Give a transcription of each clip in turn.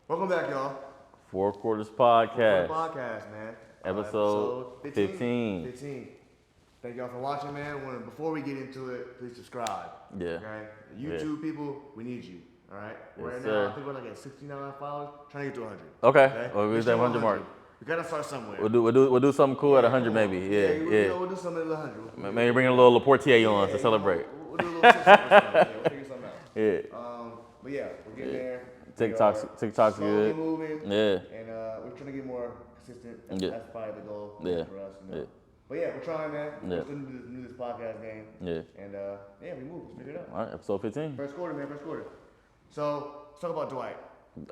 Welcome back, y'all. Four Quarters Podcast. Podcast, man. Episode 15. 15. Thank y'all for watching, man. Before we get into it, please subscribe. Yeah. Okay? YouTube people, we need you. All right? Yes, right sir. now, I think we're like at 69 followers. Trying to get to 100. Okay. Well, we're at that 100 mark. We gotta start somewhere. We'll do something cool at 100 maybe. Yeah. We'll do something at 100. Maybe bring a little Laportier on to celebrate. We'll do a little system or something. Yeah, we'll figure something out. Yeah. But yeah, we're getting there. TikTok's slowly good. moving. Yeah. And we're trying to get more consistent. Yeah. That's probably the goal for us. Yeah. But yeah, we're trying, man. Yeah. We're still new to this podcast game. Yeah. And we move. Let's figure it out. All right, episode 15. First quarter, man. First quarter. So let's talk about Dwight.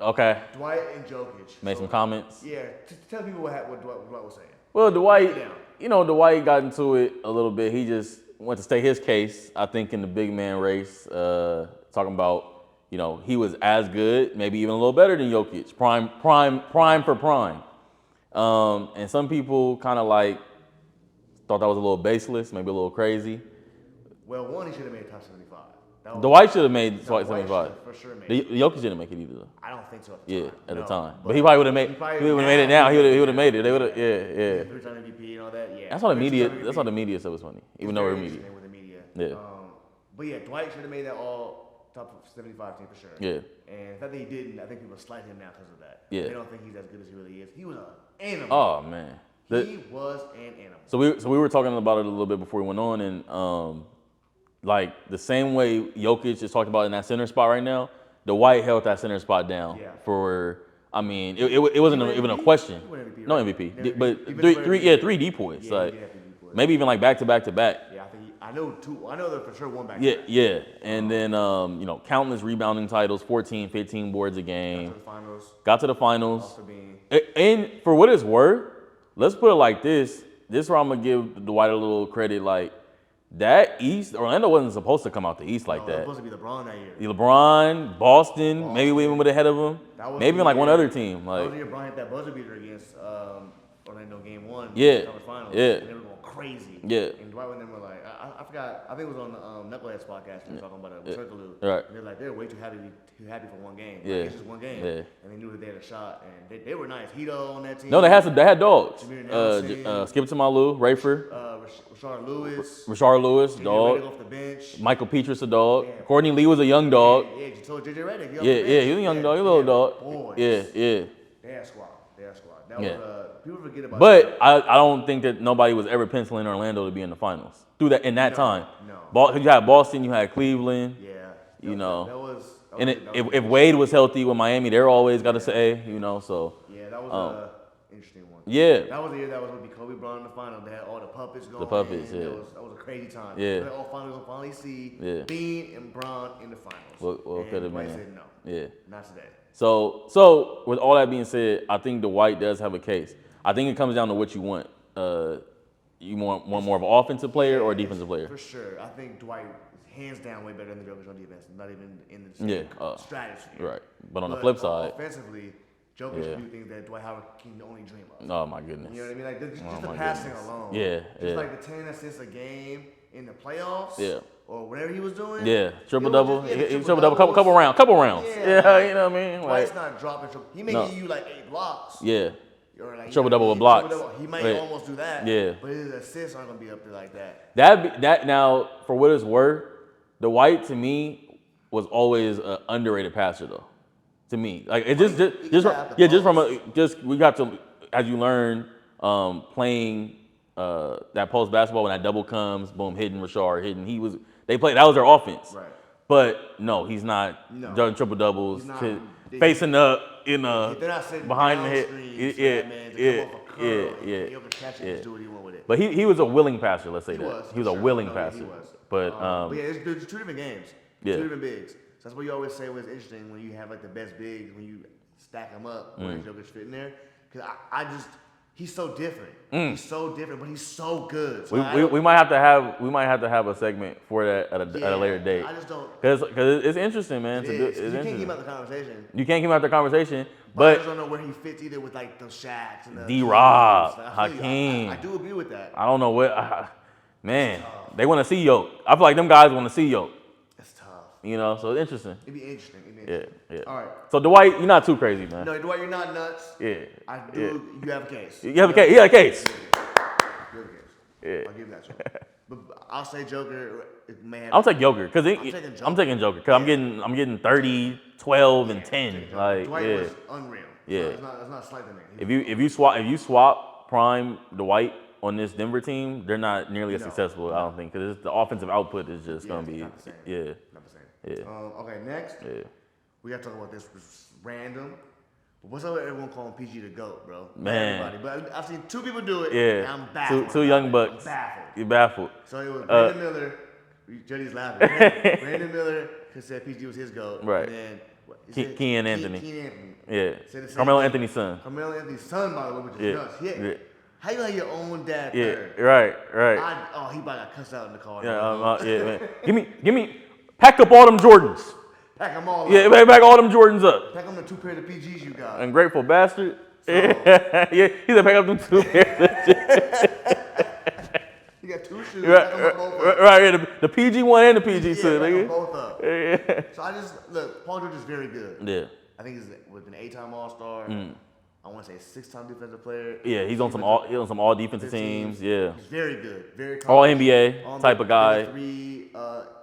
Okay. Dwight and Jokic. Made some comments. Yeah. Tell people what Dwight was saying. Well, Dwight got into it a little bit. He just went to state his case, I think, in the big man race, talking about, he was as good, maybe even a little better than Jokic, prime for prime. And some people kind of thought that was a little baseless, maybe a little crazy. Well, one, he should have made top 75. Dwight should have made top 75. For sure made it. Jokic didn't make it either. I don't think so at the time. At the time. But he probably would have made it now. He would have made it. They would have, yeah. Three-time MVP and all that, yeah. That's why the media said was funny, even though we're media. With the media. Yeah. But yeah, Dwight should have made that all top 75 team for sure. Yeah. And the fact that he didn't, I think people slight him now because of that. Yeah. They don't think he's as good as he really is. He was an animal. Oh man. He was an animal. So we were talking about it a little bit before we went on, and the same way Jokic is talked about in that center spot right now, Dwight held that center spot down for. I mean, it wasn't even a question. No MVP, but three depoys. Maybe even back to back to back. Yeah, I think I know two. I know that for sure one back. Yeah. And then countless rebounding titles, 14, 15 boards a game. Got to the finals. And for what it's worth, let's put it like this. This is where I'm gonna give Dwight a little credit. That East, Orlando wasn't supposed to come out the East like that. It was supposed to be LeBron that year. LeBron, Boston, maybe we even would have ahead of him. Maybe even one other team. That was the year LeBron hit that buzzer beater against Orlando game 1. Yeah. Finals, yeah. And they were going crazy. Yeah. And Dwight and them were like, I forgot. I think it was on the Knuckleheads podcast. We were talking about it. Circaloo. Right. And they're like, they're way too happy for one game. Yeah. It's just one game. Yeah. And they knew that they had a shot. And they were nice. Hito on that team. No, they had dogs. Skip to Malu, Rafer. Rashard Lewis, dog. Off the bench. Michael Petrus, a dog. Yeah. Courtney Lee was a young dog. Yeah, you told JJ Redick. Yeah, he was a young dog. He was a little dog. Boys. Yeah. They had squad. That was, people forget about that. But I don't think that nobody was ever penciling Orlando to be in the finals in that time. No. You had Boston, you had Cleveland. Yeah. If Wade was healthy with Miami, they're always got to say, so. Yeah, that was an interesting one. Yeah. That was the year that was going to be Kobe Bryant in the final. They had all the puppets going. The puppets, yeah. That was a crazy time. Yeah. They all finally see Bean and Bron in the finals. Well, could have been. Said no. Yeah. Not today. So with all that being said, I think Dwight does have a case. I think it comes down to what you want. You want more of an offensive player or a defensive player? For sure. I think Dwight is hands down way better than the Jokic on defense. Not even in the strategy. Right. But on the flip side, offensively, Jokic can do things that Dwight Howard can only dream of. Oh my goodness. You know what I mean? Just the passing alone. Yeah. Just the 10 assists a game in the playoffs. Yeah. Or whatever he was doing. Yeah, triple-double. Triple-double, couple rounds. Yeah, you know what I mean? Dwight's not dropping triple. He may give you 8 blocks. Yeah. Triple-double with blocks. He might almost do that. Yeah. But his assists aren't going to be up there like that. That now, for what it's worth, Dwight, to me, was always an underrated passer, though. To me. We got to, as you learn, playing that post basketball when that double comes, boom, hitting Rashard, that was their offense. Right. But no, he's not doing triple doubles, facing up behind the head. But he was a willing passer, let's say he was a willing passer. But there's two different games. Two different bigs. So that's what you always say was interesting when you have the best bigs, when you stack them up, where Jokic fit in there. Because he's so different. He's so different, but he's so good. So we might have to have a segment for that at a later date. I just don't, because it's interesting, man. You can't keep him out the conversation. You can't keep him out the conversation, but I but just don't know where he fits either with the Shaqs and the D-Rob, Hakeem. I do agree with that. I don't know what. Man, they want to see Yoke. I feel like them guys want to see Yoke. It's tough. You know, so it's interesting. It'd be interesting. Yeah. All right. So Dwight, you're not too crazy, man. No, Dwight, you're not nuts. Yeah. I do. You have a case. You have a case. You have a case. You have a case. Yeah. I'll give that to you. But I'll say Joker. I'll take Joker because I'm taking Joker because I'm getting 30, 12, and 10. Like Dwight was unreal. Yeah. So it's not a slight to me. If you swap Prime Dwight on this Denver team, they're not nearly as successful. I don't think because the offensive output is just gonna be not the same. Not the same. Yeah. Okay, next. Yeah. We gotta talk about this. This is random. But what's up with everyone calling PG the GOAT, bro? Man. Everybody. But I've seen 2 people do it. Yeah. And I'm baffled. Two young bucks. I'm baffled. You're baffled. So it was Brandon Miller. Jody's laughing. Brandon Miller said PG was his GOAT. Right. And then Keenan Anthony. Keenan Anthony. Yeah. Carmelo Anthony's son. Carmelo Anthony's son, by the way, which is nuts. Yeah. How you let your own dad third? Right. He about got cussed out in the car. Yeah, man. Give me, pack up all them Jordans. Pack them all up. Yeah, pack all them Jordans up. Pack them the 2 pairs of PGs you got. Ungrateful bastard. Yeah, he said pack up them 2 pairs. You got 2 shoes. Right. The PG one and the PG two. Pack them Nigga. both up. Yeah. So I just look. Paul George is very good. Yeah. I think he's with an 8-time All-Star. I want to say 6-time defensive player. Yeah, he's on some all defensive teams. Yeah. He's very good. Very all NBA type of guy. 3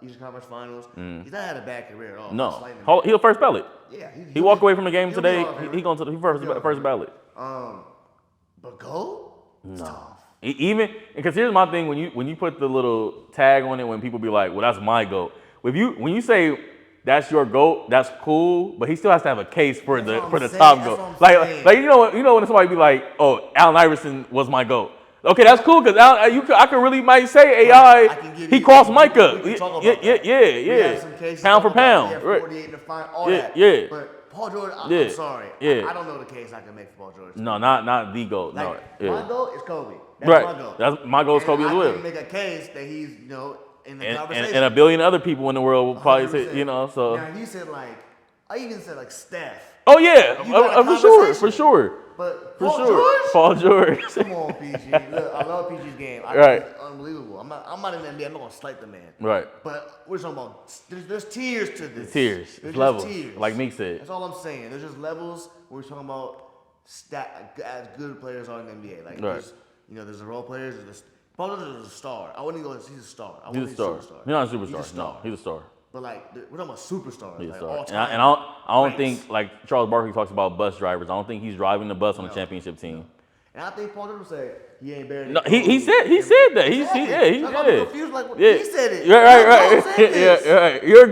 Eastern Conference Finals. He's not had a bad career at all. No. He'll first ballot. Yeah. He walked away from the game today. He going to the first ballot. But go? It's tough. Even because here's my thing when you put the little tag on it when people be like, well, that's my GOAT. When you say that's your GOAT, that's cool, but he still has to have a case for the top GOAT. Like you know when somebody be like, oh, Allen Iverson was my GOAT. Okay, that's cool because I could really might say AI. He crossed Mike up. Yeah. Pound for pound. Yeah, 48 in the final, all that. Yeah. But Paul George, I'm sorry. I don't know the case I can make for Paul George. No, not the GOAT. No. My GOAT is Kobe. That's right. my GOAT. That's my GOAT is Kobe as well. I can make a case that he's in the conversation. And a billion other people in the world will probably say, so. Now he said I even said Steph. Oh yeah, for sure. But Paul George. Come on, PG. Look, I love PG's game. It's unbelievable. I'm not in the NBA. I'm not gonna slight the man. Right. But we're talking about there's tiers to this. There's levels. Tiers. Like Meek said. That's all I'm saying. There's just levels. We're talking about as good players are in the NBA. Like there's the role players. Paul George is a star. I wouldn't go. He's a star. He's a star. He's not a superstar. No, he's a star. But we're talking about superstars. He's a star. All time. And I don't think like Charles Barkley talks about bus drivers. I don't think he's driving the bus on the championship team. And I think Paul George would say he ain't better than No, he said that. He said. I'm confused. He said it. Right. Your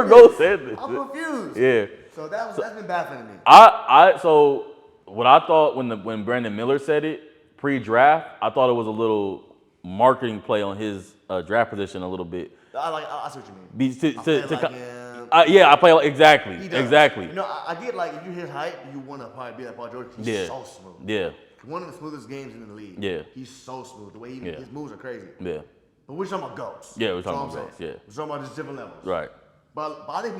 GOAT said this. I'm confused. Yeah. So that's been baffling to me. So what I thought when Brandon Miller said it pre-draft, I thought it was a little marketing play on his draft position a little bit. I see what you mean. I play like exactly. I get if you hit hype, you want to probably be like Paul George. He's so smooth. Yeah. One of the smoothest games in the league. Yeah. He's so smooth. The way his moves are crazy. Yeah. But we're talking about GOATs. Yeah, we're talking about GOATs. Yeah. We're talking about just different levels. Right. But I think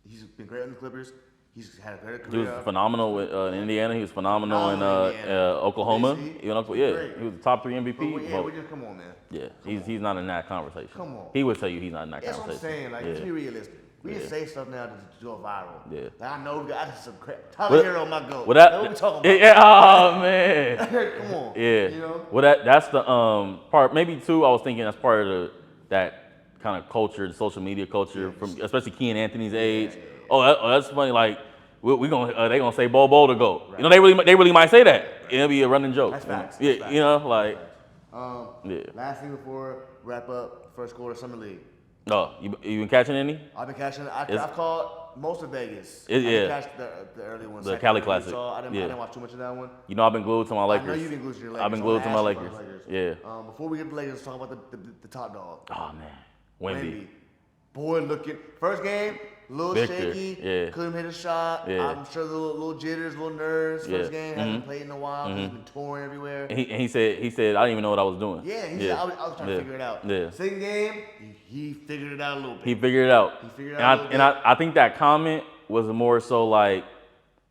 he's been great on the Clippers. He's had a great career. He was phenomenal in Indiana. He was phenomenal in Oklahoma. He was the top 3 MVP. We just come on, man. Yeah, he's not in that conversation. Come on. He would tell you he's not in that conversation. That's what I'm saying. Let's be realistic. We just say stuff now to go viral. Yeah. I know we got some crap. Tyler Hero, my GOAT. That's what we talking about. Yeah, oh man. Come on. Yeah. Well, that's the part. Maybe too. I was thinking that's part of that kind of culture, the social media culture, from especially Keenan Anthony's age. Yeah. Oh, that's funny. Like they gonna say Bo to go. Right. They really might say that. Right. It'll be a running joke. That's facts. Yeah, Facts. Last thing before wrap up first quarter summer league. No, you been catching any? I've been catching. I've caught most of Vegas. I didn't catch the early ones. The Cali Classic. I didn't watch too much of that one. I've been glued to my Lakers. I know you've been glued to your Lakers. I've been glued to my Lakers. Yeah. Before we get to the Lakers, let's talk about the top dog. Oh man, Wemby. Boy, looking first game. A little Victor, shaky, couldn't hit a shot. Yeah. I'm sure the little jitters, little nerves. First game, hasn't played in a while. He's been touring everywhere. And he said I didn't even know what I was doing. Yeah, he said I was trying to figure it out. Yeah. Second game, he figured it out a little bit. He figured it out. And I think that comment was more so like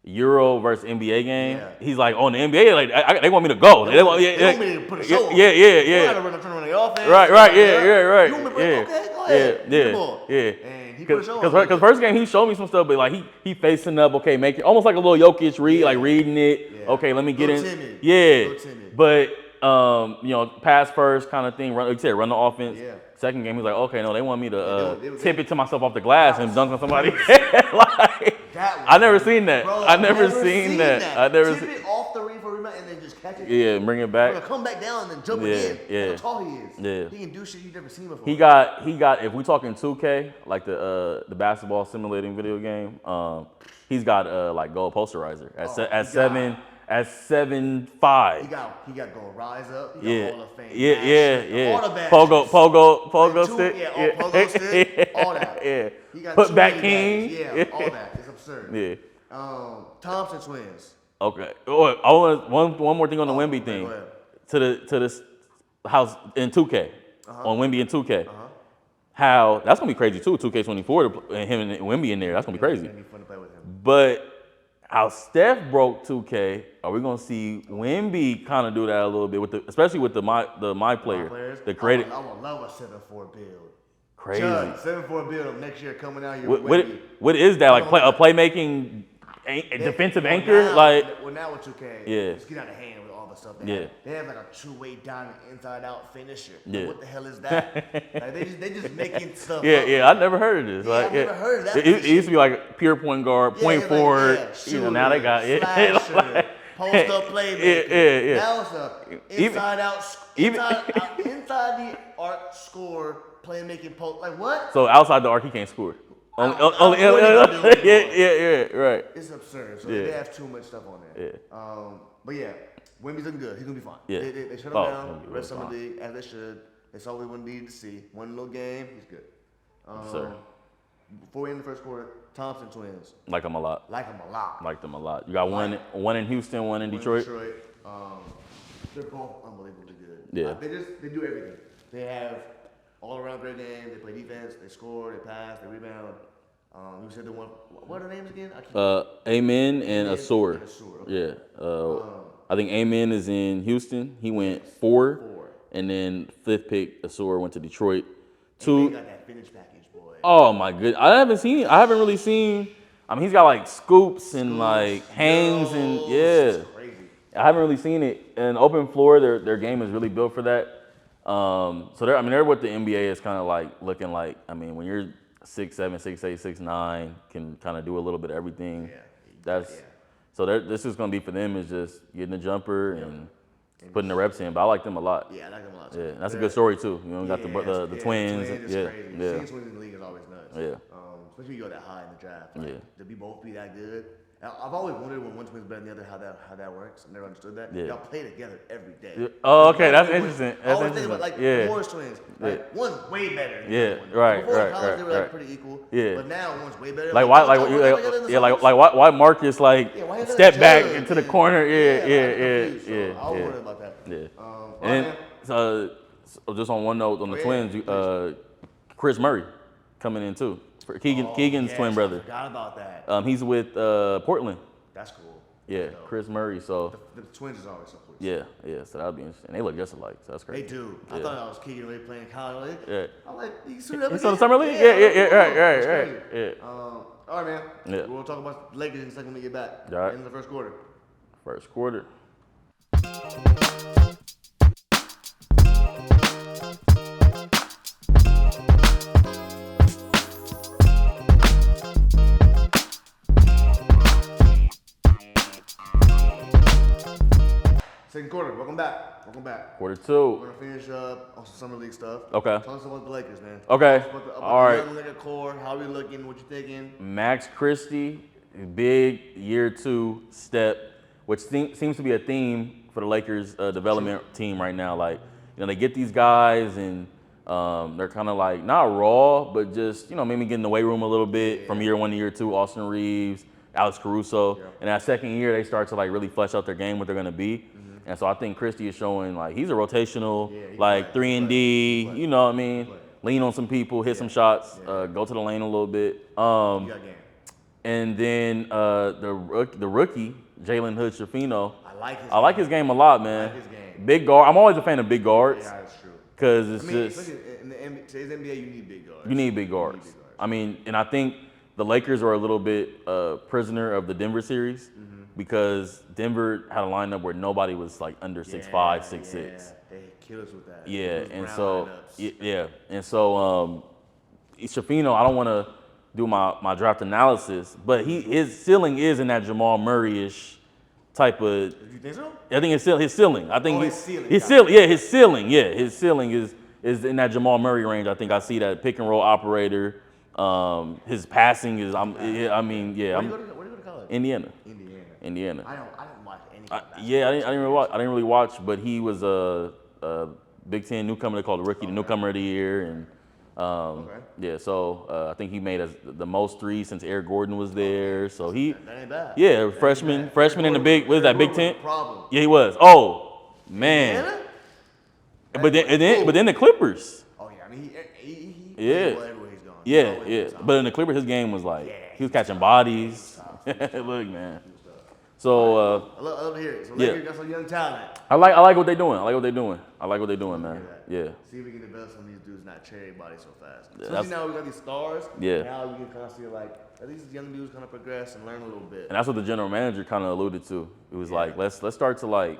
Euro versus NBA game. Yeah. He's like, oh, in the NBA, like they want me to go. They want me to put a show on. Yeah. on the offense. Right, right. You want me to break? Okay, go ahead. Yeah. And he put a show on. Because first game he showed me some stuff, but like he facing up, okay, make it almost like a little Jokic read, like reading it. Yeah. Okay, let me get in. Timid. Yeah. But pass first kind of thing. Run, like you said, run the offense. Yeah. Second game, he's like, okay, no, they want me to tip it to myself off the glass and dunk on somebody. I never seen that. Bro, I never seen that. I never tip it off the ring for a rebound and then just catch it. Yeah, bring it back. Come back down and then jump again. Yeah. That's how tall he is. Yeah. He can do shit you've never seen before. He got. If we talking 2K, like the basketball simulating video game, he's got like goal posterizer at 7'5". He got go rise up. He got Hall of Fame. Yeah. All the badges. Pogo stick. Pogo stick. All that. Yeah. He got Put back king. Yeah, all that. It's absurd. Yeah. Thompson twins. Okay. Oh, I want one more thing on the Wemby thing. Go ahead. To this house in 2K on Wemby in 2K. How that's gonna be crazy too. 2K24 and him and Wemby in there. That's gonna be crazy. It's gonna be fun to play with him. But how Steph broke 2K, are we gonna see Wemby kind of do that a little bit especially with the my player, the creative? I would love a 7-4 build. Crazy. Judge, 7-4 build next year coming out here. What is that like? A playmaking defensive anchor? Now, like now with 2K, it's get out of hand with all the stuff. They have like a two-way down and inside out finisher. Like, what the hell is that? Like they just making stuff. I never heard of this. I've never heard of that. It used to be like pure point guard, point forward. Shooter, now they got post up playmaking. Yeah. Now it's a inside the arc score playmaking post. Like what? So outside the arc, he can't score. Only, right. It's absurd. So they have too much stuff on there. Yeah. But yeah, Wemby's looking good. He's gonna be fine. Yeah. They shut him down. Rest of the league as they should. That's all we needed to see. One little game, he's good. Sir. Before we end the first quarter, Thompson twins. Like them a lot. Like them a lot. You got one in Houston, one in Detroit. They're both unbelievably good. Yeah. They do everything. They have all around great game. They play defense. They score. They pass. They rebound. You said the one. What are the names again? Amen and Asur. Okay. Yeah. I think Amen is in Houston. He went 4. And then 5th pick, Asur went to Detroit. Amen got that finish package, boy. Oh my goodness. I haven't really seen. I mean, he's got like scoops and like hangs and It's crazy. I haven't really seen it. And open floor, their game is really built for that. So they're what the NBA is kind of like looking like. I mean, when you're 6'7", 6'8", 6'9", can kind of do a little bit of everything. So this is going to be for them is just getting the jumper and putting the reps in. But I like them a lot. Yeah, I like them a lot too. Yeah, that's a good story too. You know, we got the twins. Twins is crazy. Seeing twins in the league is always nuts. Yeah. Especially when you go that high in the draft. Like, to be both be that good. I've always wondered when one twin's better than the other how that works. I never understood that. Yeah. Y'all play together every day. Oh, okay, that's interesting. I always think about the Morris twins. Like one's way better than the other one. Right. Before in college, they were like pretty equal. Yeah. But now one's way better. Like why Marcus step back into the corner? Yeah. I was worried about that. Yeah. And so just on one note on the twins, Chris Murray coming in too. Keegan's twin brother. I forgot about that. He's with Portland. That's cool. Yeah, Chris Murray. So the twins is always so cool. Yeah. So that'd be interesting. They look just alike. So that's crazy. They do. I thought I was Keegan Ray playing college. Yeah. I'm like, you suit up. So the summer league. Yeah. Right. Yeah. All right, man. Yeah. We'll talk about the Lakers in a second when we get back. All right. In the first quarter. First quarter. Second quarter. Welcome back. Quarter 2. We're gonna finish up on some summer league stuff. Okay. Tell us about the Lakers, man. Okay. All right. Young Laker core. How are we looking? What you thinking? Max Christie, big year 2 step, which seems to be a theme for the Lakers development team right now. Like, they get these guys and they're kind of like not raw, but just maybe get in the weight room a little bit from year 1 to year 2. Austin Reeves, Alex Caruso, and that second year they start to really flesh out their game, what they're gonna be. And so I think Christie is showing he's a rotational, 3-and-D, you know what I mean? Lean on some people, hit some shots, go to the lane a little bit. And then the rookie, Jalen Hood-Schifino. I like his game a lot, man. I like his game. Big guard. I'm always a fan of big guards. Yeah, that's true. because it's especially in the today's NBA, you need big guards. You need big guards. I mean, and I think the Lakers are a little bit prisoner of the Denver series because Denver had a lineup where nobody was like under 6'5", 6'6". They kill us with that. Yeah, and so Shafino, I don't want to do my draft analysis, but his ceiling is in that Jamal Murray-ish type of. You think so? I think his ceiling. I think his ceiling. His ceiling. Yeah, his ceiling. Yeah, his ceiling is in that Jamal Murray range. I think I see that pick and roll operator. His passing is. Where do you go to college? Indiana. Indiana. I didn't watch any. I didn't really watch, but he was a Big Ten newcomer. They called the rookie the newcomer of the year, and yeah. So I think he made the most threes since Eric Gordon was there. So he, that ain't bad. Yeah, freshman in the Big. What is that? Big Ten. Problem. Yeah, he was. Oh man. Indiana? But then the Clippers. Oh yeah, I mean he Yeah. well everywhere he's gone. Yeah. But in the Clippers, his game was like he was catching bodies. Look, man. So I love to hear it. So Lakers got some young talent. I like what they're doing. Man. Yeah. See if we can develop some of these dudes, not cherry body so fast. Especially now we got these stars. Yeah. Now we can kind of see like at least these young dudes kind of progress and learn a little bit. And that's what the general manager kind of alluded to. It was like let's start to like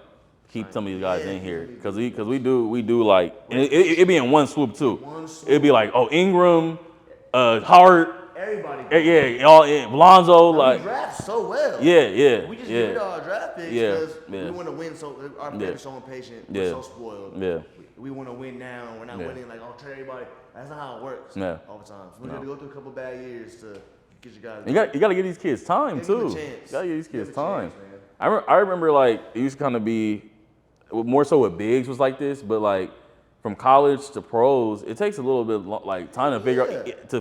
keep some of these guys in here because we do like and it be in one swoop too. It'd be like Ingram, Howard. Everybody. Yeah, all Lonzo like. We draft so well. Yeah. We just get rid of our draft picks because we want to win. So our players are so impatient. We're so spoiled. Yeah. We want to win now. We're not winning like trade everybody. That's not how it works. All the time. So we got to go through a couple bad years to get you guys. You got to give these kids time too. You got to give these kids time. I remember like it used to kind of be more so with bigs was like this, but like. From college to pros, it takes a little bit like time to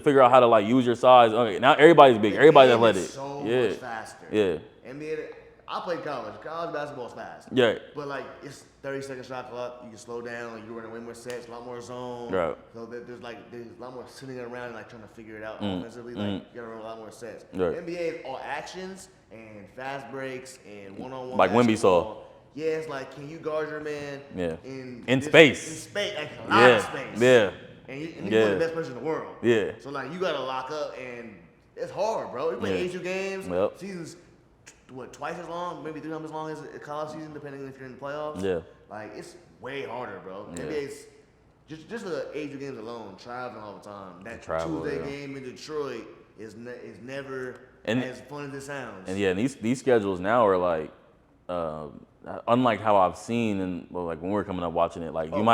figure out how to like use your size. Okay, now everybody's big, everybody's athletic. So much faster. Yeah. NBA, I played college. College basketball's fast. Yeah. But like it's 30-second shot clock. You can slow down. Like, you're running way more sets, a lot more zone. Right. So there's a lot more sitting around and like trying to figure it out offensively. Like you gotta run a lot more sets. Right. NBA is all actions and fast breaks and one-on-one. Like Wemby saw. Yeah, it's like, can you guard your man in space? In space, like a lot of space. Yeah. And you're the best person in the world. Yeah. So, like, you got to lock up, and it's hard, bro. We play 82 games. Yep. Seasons, twice as long, maybe 3 times as long as a college season, depending if you're in the playoffs. Yeah. Like, it's way harder, bro. Yeah. NBA's, just the 82 games alone, traveling all the time. That Tuesday game in Detroit is never as fun as it sounds. And these schedules now are like, unlike how I've seen and like when we were coming up watching it, like you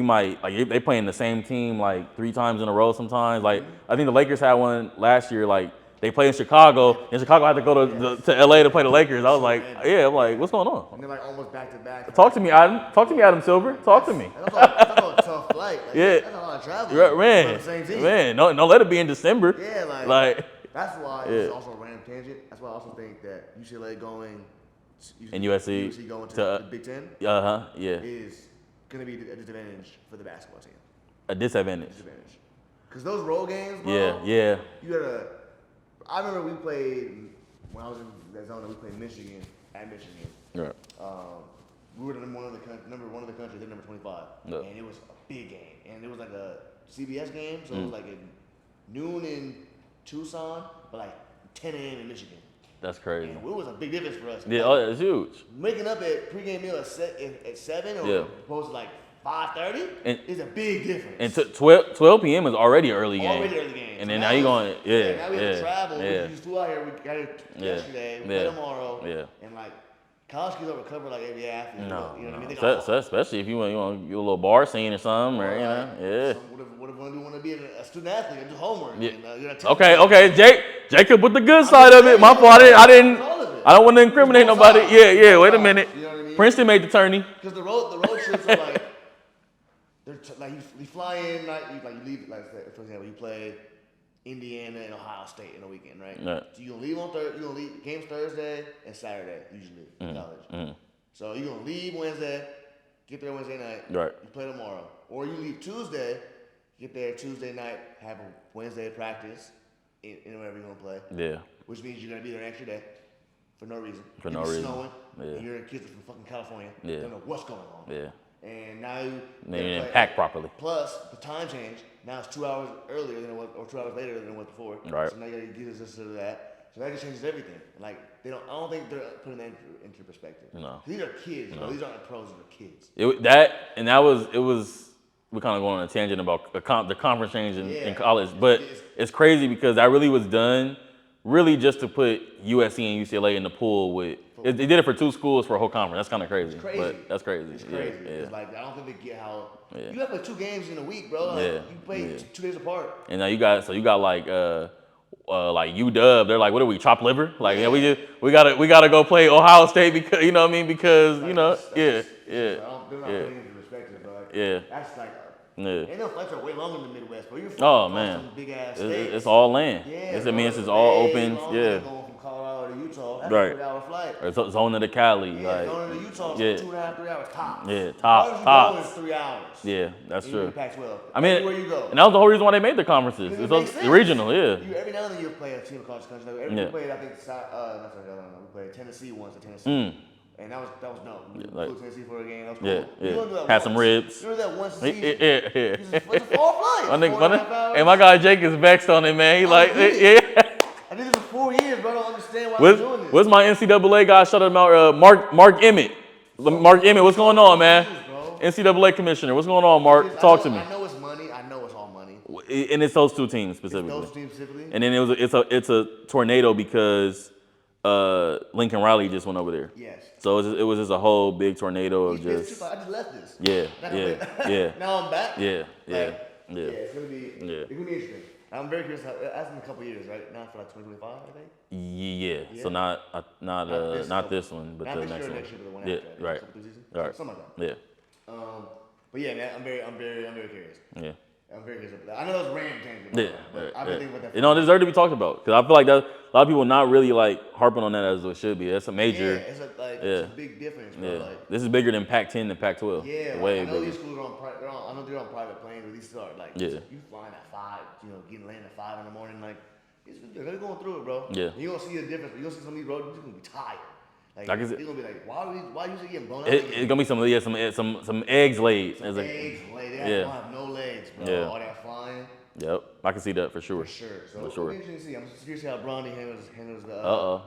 might they playing the same team like 3 times in a row sometimes. Like I think the Lakers had one last year. Like they played in Chicago, and Chicago had to go to LA to play the Lakers. I was like, I'm like, what's going on? And they're like almost back to back. Talk to me, Adam Silver. Talk to me. That's a tough flight. Like, that's a lot of travel. Man, don't let it be in December. Yeah, like that's why it's also a random tangent. That's why I also think that UCLA going. And USC going to the Big Ten is going to be a disadvantage for the basketball team. A disadvantage. Because those road games, bro, yeah. You gotta. I remember we played when I was in Arizona. We played Michigan at Michigan. Right. We were number one of the country. They're number 25, and it was a big game. And it was like a CBS game, so it was like at noon in Tucson, but like 10 a.m. in Michigan. That's crazy. And it was a big difference for us. Yeah, it's huge. Waking up at pregame meal at 7 or opposed to like 5:30 is a big difference. And 12 p.m. is already an early game. Already early game. And then now you're going, now we have to travel. We just flew out here. We got it yesterday. We play tomorrow. Yeah. And like college kids don't recover like every athlete. No. You know what I mean? So especially if you want to get a little bar scene or something, or What if one want to be a student athlete and do homework? Yeah. And, Okay. Jacob with the good side of it. My fault. I don't want to incriminate nobody. Yeah. Wait a minute. You know what I mean? Princeton made the tourney. Because the road trips are like, you fly in, you leave, like for example, you play Indiana and Ohio State in a weekend, right? So you're gonna leave on Thursday. You're gonna leave games Thursday and Saturday usually in college. So you're gonna leave Wednesday, get there Wednesday night. Right. You play tomorrow, or you leave Tuesday, get there Tuesday night, have a Wednesday practice in wherever you're gonna play. Yeah. Which means you're gonna be there an extra day for no reason. For no reason. Snowing. Yeah. And you're kids from fucking California. Yeah. Don't know what's going on. Yeah. And now you didn't pack properly. Plus, the time change. Now it's 2 hours earlier than it was, or 2 hours later than it was before. Right. So now you got to get this to that. So that just changes everything. Like I don't think they're putting that into perspective. No. These are kids, bro. These aren't pros. These are kids. It was. We're kind of going on a tangent about the conference change in college, but it's crazy because that really was done really just to put USC and UCLA in the pool with. They did it for 2 schools for a whole conference. That's kind of crazy. It's crazy. But that's crazy. It's crazy. Yeah. It's like I don't think they get how you have like 2 games in a week, bro. Like, you play 2 days apart. And now you got like UW. They're like, what are we, chopped liver? Like we gotta go play Ohio State because you know what I mean because like, you know they're not putting it into perspective, bro. Like, that's like. And those flights are way longer in the Midwest, but you're from some big ass states. It's all land. Yeah, It means it's all open. Going from Colorado to Utah, that's right. a 3-hour flight. Or Zona to Cali. Yeah, like, Zona to Utah is 2.5, 3 hours tops. Yeah, tops. 3 hours. Yeah, that's true. Pac-12. I mean, everywhere you go. And that was the whole reason why they made the conferences. It's regional, yeah. Every now and then you play a team across the country. We played, I think, we played Tennessee once at Tennessee. And that was no. We flew to Tennessee for a game. That was cool. Yeah. Had some ribs. You remember that once a season? Yeah. It's a far flight. And my guy Jake is vexed on it, man. He like, yeah. I did this for 4 years, bro. I don't understand why I'm doing this. What's my NCAA guy? Shut him out. Mark Emmett. Mark Emmett, what's going on, man? NCAA commissioner. What's going on, Mark? Talk to me. I know it's money. I know it's all money. And it's those 2 teams specifically. Those teams specifically. And then it's a tornado because Lincoln Riley just went over there. Yes. So it was just a whole big tornado of just. I just left this. Yeah. Now I'm back. Yeah. It's gonna be interesting. I'm very curious. That's in a couple years, right? Now for like 2025, I think. Yeah. So not this one, but the next one. Next year, but the one Yeah. after. Right. Right. Something like that. Yeah. But yeah, man, I'm very curious. Yeah. I'm very curious about that. I know those random tangents. But I've been thinking about that. It deserves to be talked about because I feel like that a lot of people not really like harping on that as it should be. That's a major. Yeah, it's a big difference, bro. Yeah. Like, This is bigger than Pac-10 and Pac-12. Yeah, way I know bigger. these schools are I know they're on private planes, but these are like you flying at 5, getting landing at 5 in the morning, like they're going through it, bro. Yeah. You're gonna see a difference. You're gonna see some of these roads, you're gonna be tired. Like, Like, you're gonna be like, why you getting blown out? It's gonna be some eggs laid. Eggs laid. They don't have no legs, bro. Yeah. All that flying. Yep, I can see that for sure. For sure. So for sure. It'll be interesting to see. I'm just curious to see how Bronny handles the. Uh-oh.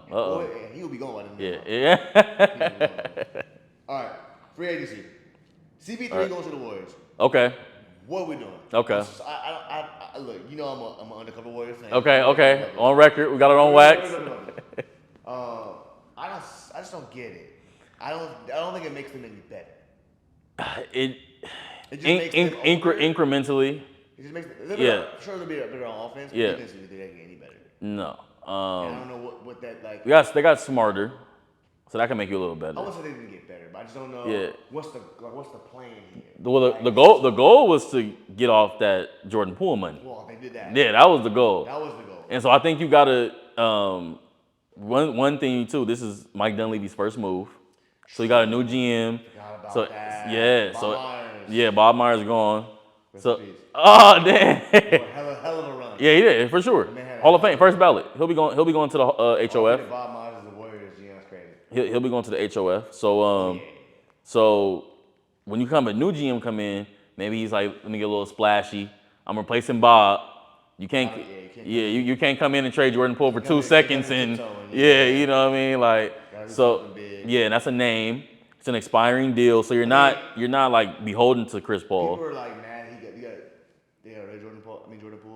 He will be going by the Yeah. All right. Free agency. CP3 goes to the Warriors. Okay. What are we doing? Okay. I look. I'm an undercover Warriors fan. Okay. On record, we got it on wax. I just don't get it. I don't think it makes them any better. It just makes them incrementally. It just makes them, sure they'll be better on offense. But defensively, they don't get any better. No. I don't know what that like. Yes, they got smarter, so that can make you a little better. I would say they didn't get better, but I just don't know. What's the plan here? Well, the goal was to get off that Jordan Poole money. Well, they did that. Yeah, that was the goal. That was the goal. And so I think you gotta one thing too. This is Mike Dunleavy's first move, so you got a new GM. Forgot about So that. Bob Myers. Bob Myers gone. Rest So in peace. oh damn. Hell of a run. Yeah, he did for sure. Hall of Fame, first ballot. He'll be going to the HOF. Bob Myers is the Warriors. That's crazy. He'll be going to the HOF. So so when a new GM come in, maybe he's like, let me get a little splashy. I'm replacing Bob. You can't. You can't come in and trade Jordan Poole for 2 seconds and you know what I mean, like so. Yeah, and that's a name. It's an expiring deal, so you're not like beholden to Chris Paul. People are like mad. They got Jordan Poole,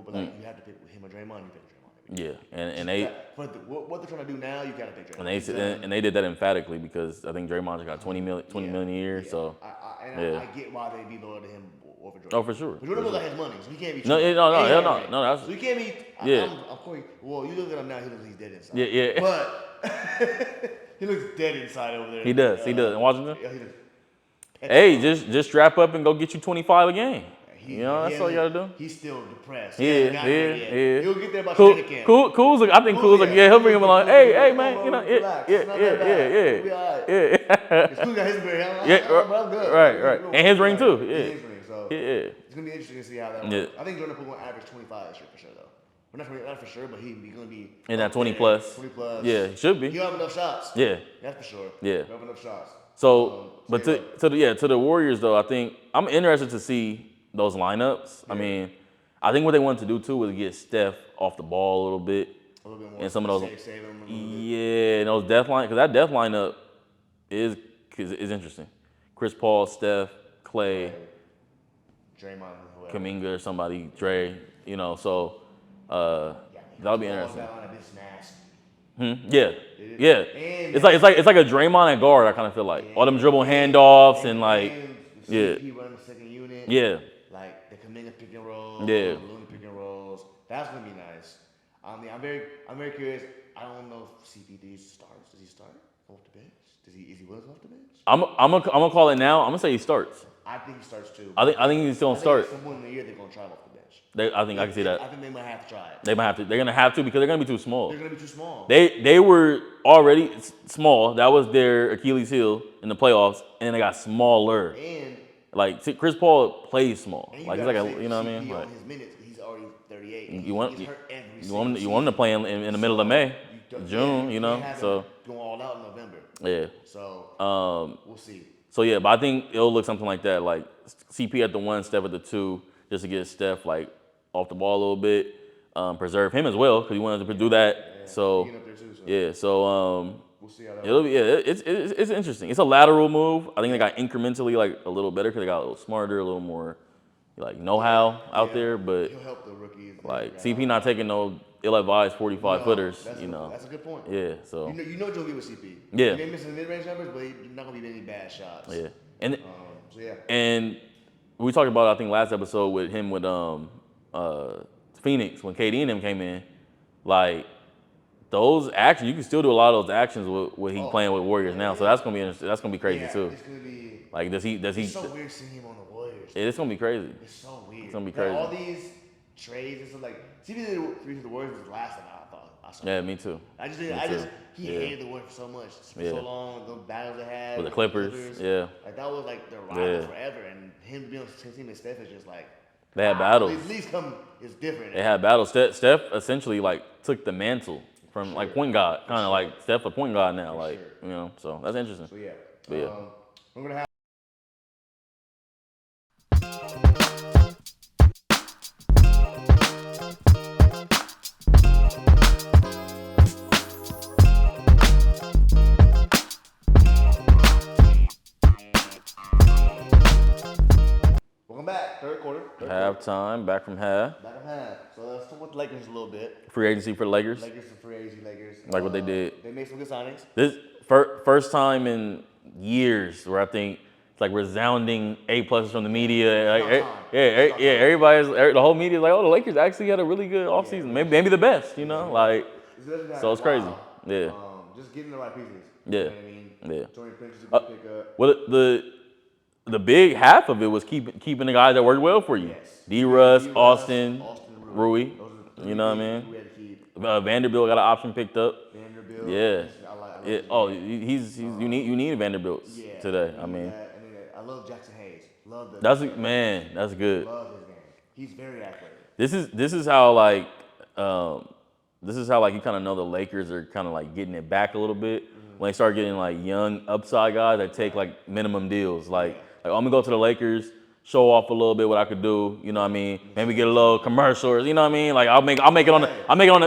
but like you have to pick him or Draymond. You pick Draymond. Yeah, and they. But what they're trying to do now, you got to pick Draymond. And they did that emphatically because I think Draymond got 20 million a year. Yeah. So I get why they'd be loyal to him over Jordan. Oh, for sure. But Jordan Poole got his money, so he can't be. No. That's so he can't be. I'm Corey. Well, you look at him now. He looks like he's dead inside. Yeah. But he looks dead inside over there. He does. In Washington. Yeah, he does. Hey, just strap up and go get you 25 a game. That's all you gotta do. He's still depressed. Yeah. He'll get there by training camp. Cool's. I think Cool's like, he'll bring him along. Hey, man, relax. yeah. We'll be all right. Cool got his ring. I'm good. Right. And his ring too. Yeah. His ring. So it's gonna be interesting to see how that works. I think Jordan Poole will average 25 this year for sure, though. Well, not for sure, but he's gonna be in that 20 plus. 20 plus. Yeah, he should be. He'll have enough shots. Yeah. That's for sure. Yeah. He'll have enough shots. But to the Warriors though, I think I'm interested to see those lineups. Yeah. I mean, I think what they wanted to do too was get Steph off the ball a little bit. A little bit more. And some of those. Save him a little bit. Yeah, and those death line, because that death lineup is interesting. Chris Paul, Steph, Clay, Draymond, Kuminga or somebody, Dre. You know, so that'll be interesting. Yeah. It's like a Draymond at guard. I kind of feel like all them dribble handoffs and like CP running the second unit. Yeah. Like the Kuminga pick and rolls. Yeah. Luna pick and rolls. That's gonna be nice. I mean, I'm very curious. I don't know if CP starts. Does he start off the bench? Is he willing to off the bench? I'm gonna call it now. I'm gonna say he starts. I think he starts too. I think he's still gonna start. At some point in the year, they're gonna try him off the bench. I think I can see that. I think they might have to try it. They might have to. They're gonna have to because they're gonna be too small. They're gonna be too small. They were already small. That was their Achilles heel in the playoffs, and then they got smaller. And like Chris Paul plays small. Like he's like you know what I mean. Like, his minutes, he's already 38. You want him to play in the middle of May, June. You know, so going all out in November. Yeah. So we'll see. So yeah, but I think it'll look something like that, like CP at the 1, Steph at the 2, just to get Steph like off the ball a little bit, preserve him as well because he wanted to do that. Yeah, so yeah, so we'll see how that it'll be it's interesting. It's a lateral move. I think they got incrementally like a little better because they got a little smarter, a little more like know-how out there. But he'll help the rookies. Like CP not taking no ill-advised 45-footers. You know, that's a good point. Yeah, so you know what you'll get with CP. Yeah, you may miss the mid-range numbers, but you're not gonna be any bad shots. Yeah, and yeah. And we talked about I think last episode with him with Phoenix when KD and him came in, like those actions you can still do a lot of those actions with he playing with Warriors now. So that's gonna be interesting. That's gonna be crazy too. It's gonna be like does he? It's so weird seeing him on the Warriors. Yeah, it's gonna be crazy. It's so weird. It's gonna be crazy. All these trades and stuff like CP to the Warriors was the last time I thought I saw. Yeah, me too. He hated the Warriors so much for so long. The battles they had with the Clippers. Yeah, like that was like their rival forever, and him being on the team with Steph is just like they had battles. At least is different. They had battles. Steph essentially like took the mantle from like point guard, kind of like Steph a point guard now, like you know. So that's interesting. So yeah, but yeah. We're gonna have. Welcome back, third quarter. Halftime, back from half. So let's talk about the Lakers a little bit. Free agency for the Lakers. Lakers and free agency Lakers. Like what they did. They made some good signings. This first time in years where I think it's like resounding A+ from the media. Like, everybody's the whole media is like, oh, the Lakers actually had a really good offseason. Maybe the best, you know? Like so it's crazy. Yeah. Just getting the right pieces. Yeah. You know what I mean? Yeah. Torian Prince is a good pickup. Well, the big half of it was keeping the guys that worked well for you. Yes. D-Russ, Austin, Rui. You know what I mean? Vanderbilt got an option picked up. Vanderbilt. Yeah. He's you need Vanderbilt today. I mean, I love Jackson Hayes. That's good. Love his game. He's very athletic. This is how like you kind of know the Lakers are kind of like getting it back a little bit when they start getting like young upside guys that take like minimum deals. Like I'm gonna go to the Lakers, show off a little bit what I could do. You know what I mean? Maybe get a little commercials. You know what I mean? Like I'll make it on the